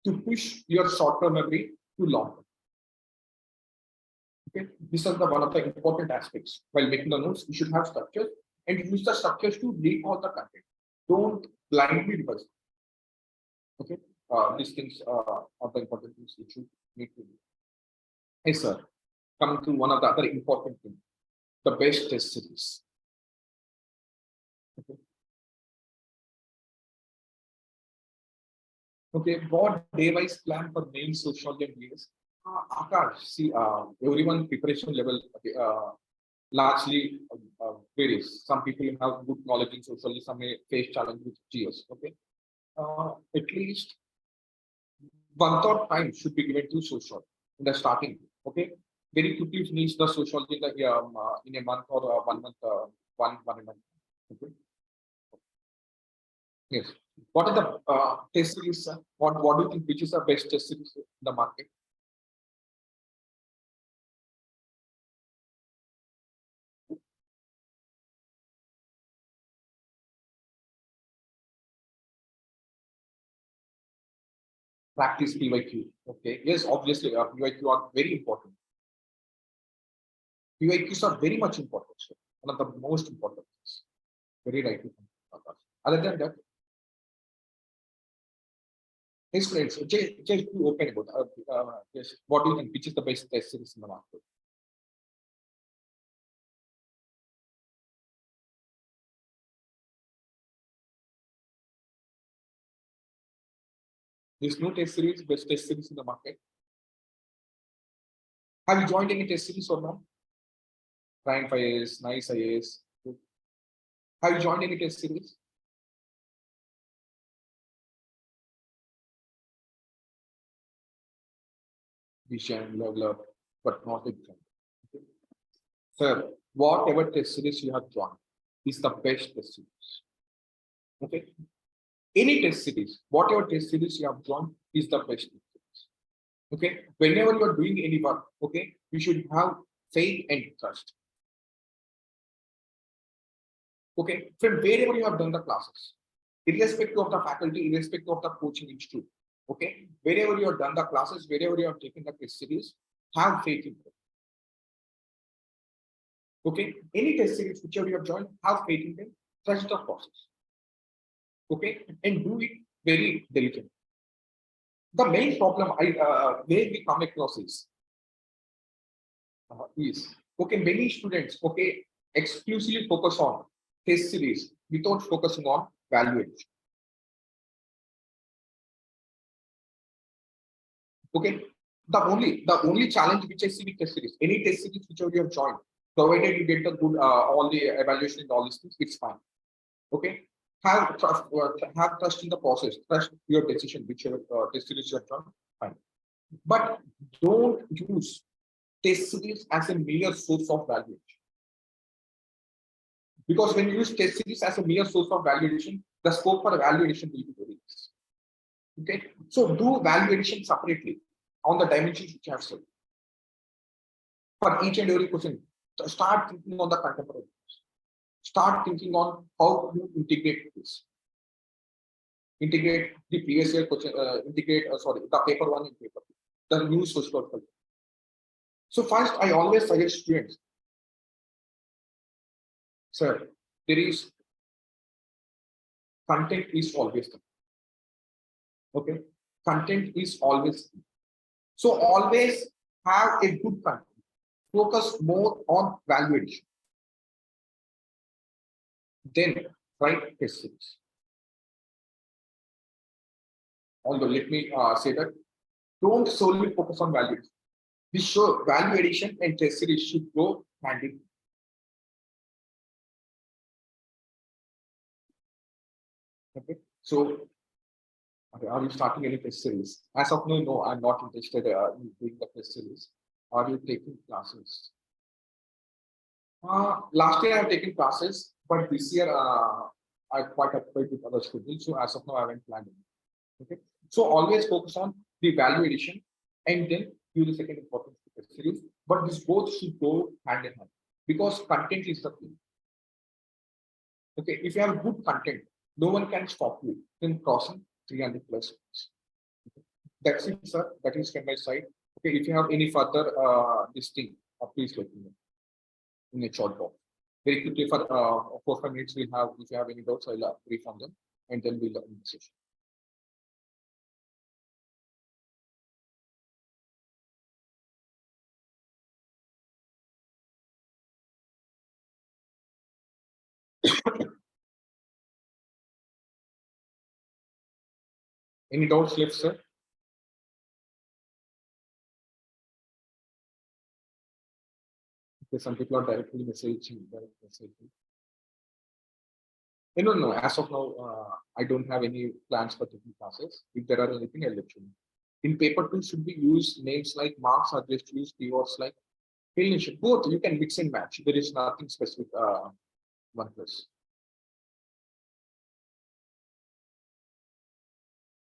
to push your short-term memory to long-term. Okay, these are the one of the important aspects. While making the notes, you should have structures and use the structures to recall the content. Don't blindly revise. Okay, these things are the important things which you need to do. Yes, sir. Coming to one of the other important things, the best test series. Okay. Okay, what day-wise plan for main sociology and years? Akash, see, everyone preparation level largely varies. Some people have good knowledge in sociology, some may face challenge with GS. Okay, at least 1/3 time should be given to social in the starting. Okay, very quickly finish the sociology in a month or 1 month, one month. Okay. Yes. What are the test series? What do you think? Which is the best test series in the market? Practice PYQ. Okay. Yes, obviously, PYQ are very important. PYQs are very much important. So one of the most important things. Very right. Other than that, his friends, just be open about yes, what do you think? Which is the best test series in the market? There's no test series, best test series in the market. Have you joined any test series or not? Rank IAS, Nice IAS. Have you joined any test series? Vision, level up, but not exam. Okay. Sir, whatever test series you have joined is the best test series. Okay. Any test series, whatever test series you have joined is the best test series. Okay. Whenever you are doing any work, okay, you should have faith and trust. Okay. From wherever you have done the classes, irrespective of the faculty, irrespective of the coaching institute. Okay. Wherever you have done the classes, wherever you have taken the test series, have faith in them. Okay, any test series whichever you have joined, have faith in them, trust the process. Okay, and do it very diligently. The main problem where we come across is okay, many students exclusively focus on test series without focusing on value addition. Okay, the only challenge which I see with test series, any test series whichever you have joined, provided you get the good all the evaluation and all these things, it's fine. Okay, have trust in the process, trust your decision, whichever test series you have joined, fine. But don't use test series as a mere source of validation. Because when you use test series as a mere source of validation, the scope for validation will be very less. Okay, so do validation separately on the dimensions which I have said. For each and every question, start thinking on the contemporary. Start thinking on how you integrate this. Integrate the previous year question, the paper one and paper two, the new sociological. So first, I always suggest students, sir, there is content is always there. Okay, content is always there. So always have a good content. Focus more on value addition. Then write test series. Although let me say that don't solely focus on value. Be sure value addition and test series should go hand in hand. Okay. So, okay, are you starting any test series? As of now, no, I'm not interested in doing the test series. Are you taking classes? Last year I've taken classes, but this year I quite occupied with other students. So as of now, I haven't planned it. Okay. So always focus on the value addition and then do the second important series. But this both should go hand in hand because content is the key. Okay. If you have good content, no one can stop you in crossing 300 plus. That's it, sir. That is from my side. Okay. If you have any further this thing, please let me know in a short box. Very quickly for 4-5 minutes, we'll have, if you have any doubts, I'll brief on them and then we'll end the session. Any doubts left, sir? Okay, some people are directly messaging. No. As of now, I don't have any plans for taking classes. If there are anything, I'll let you know. In paper two, should we use names like marks or just use keywords like relation? Both you can mix and match. There is nothing specific. One plus.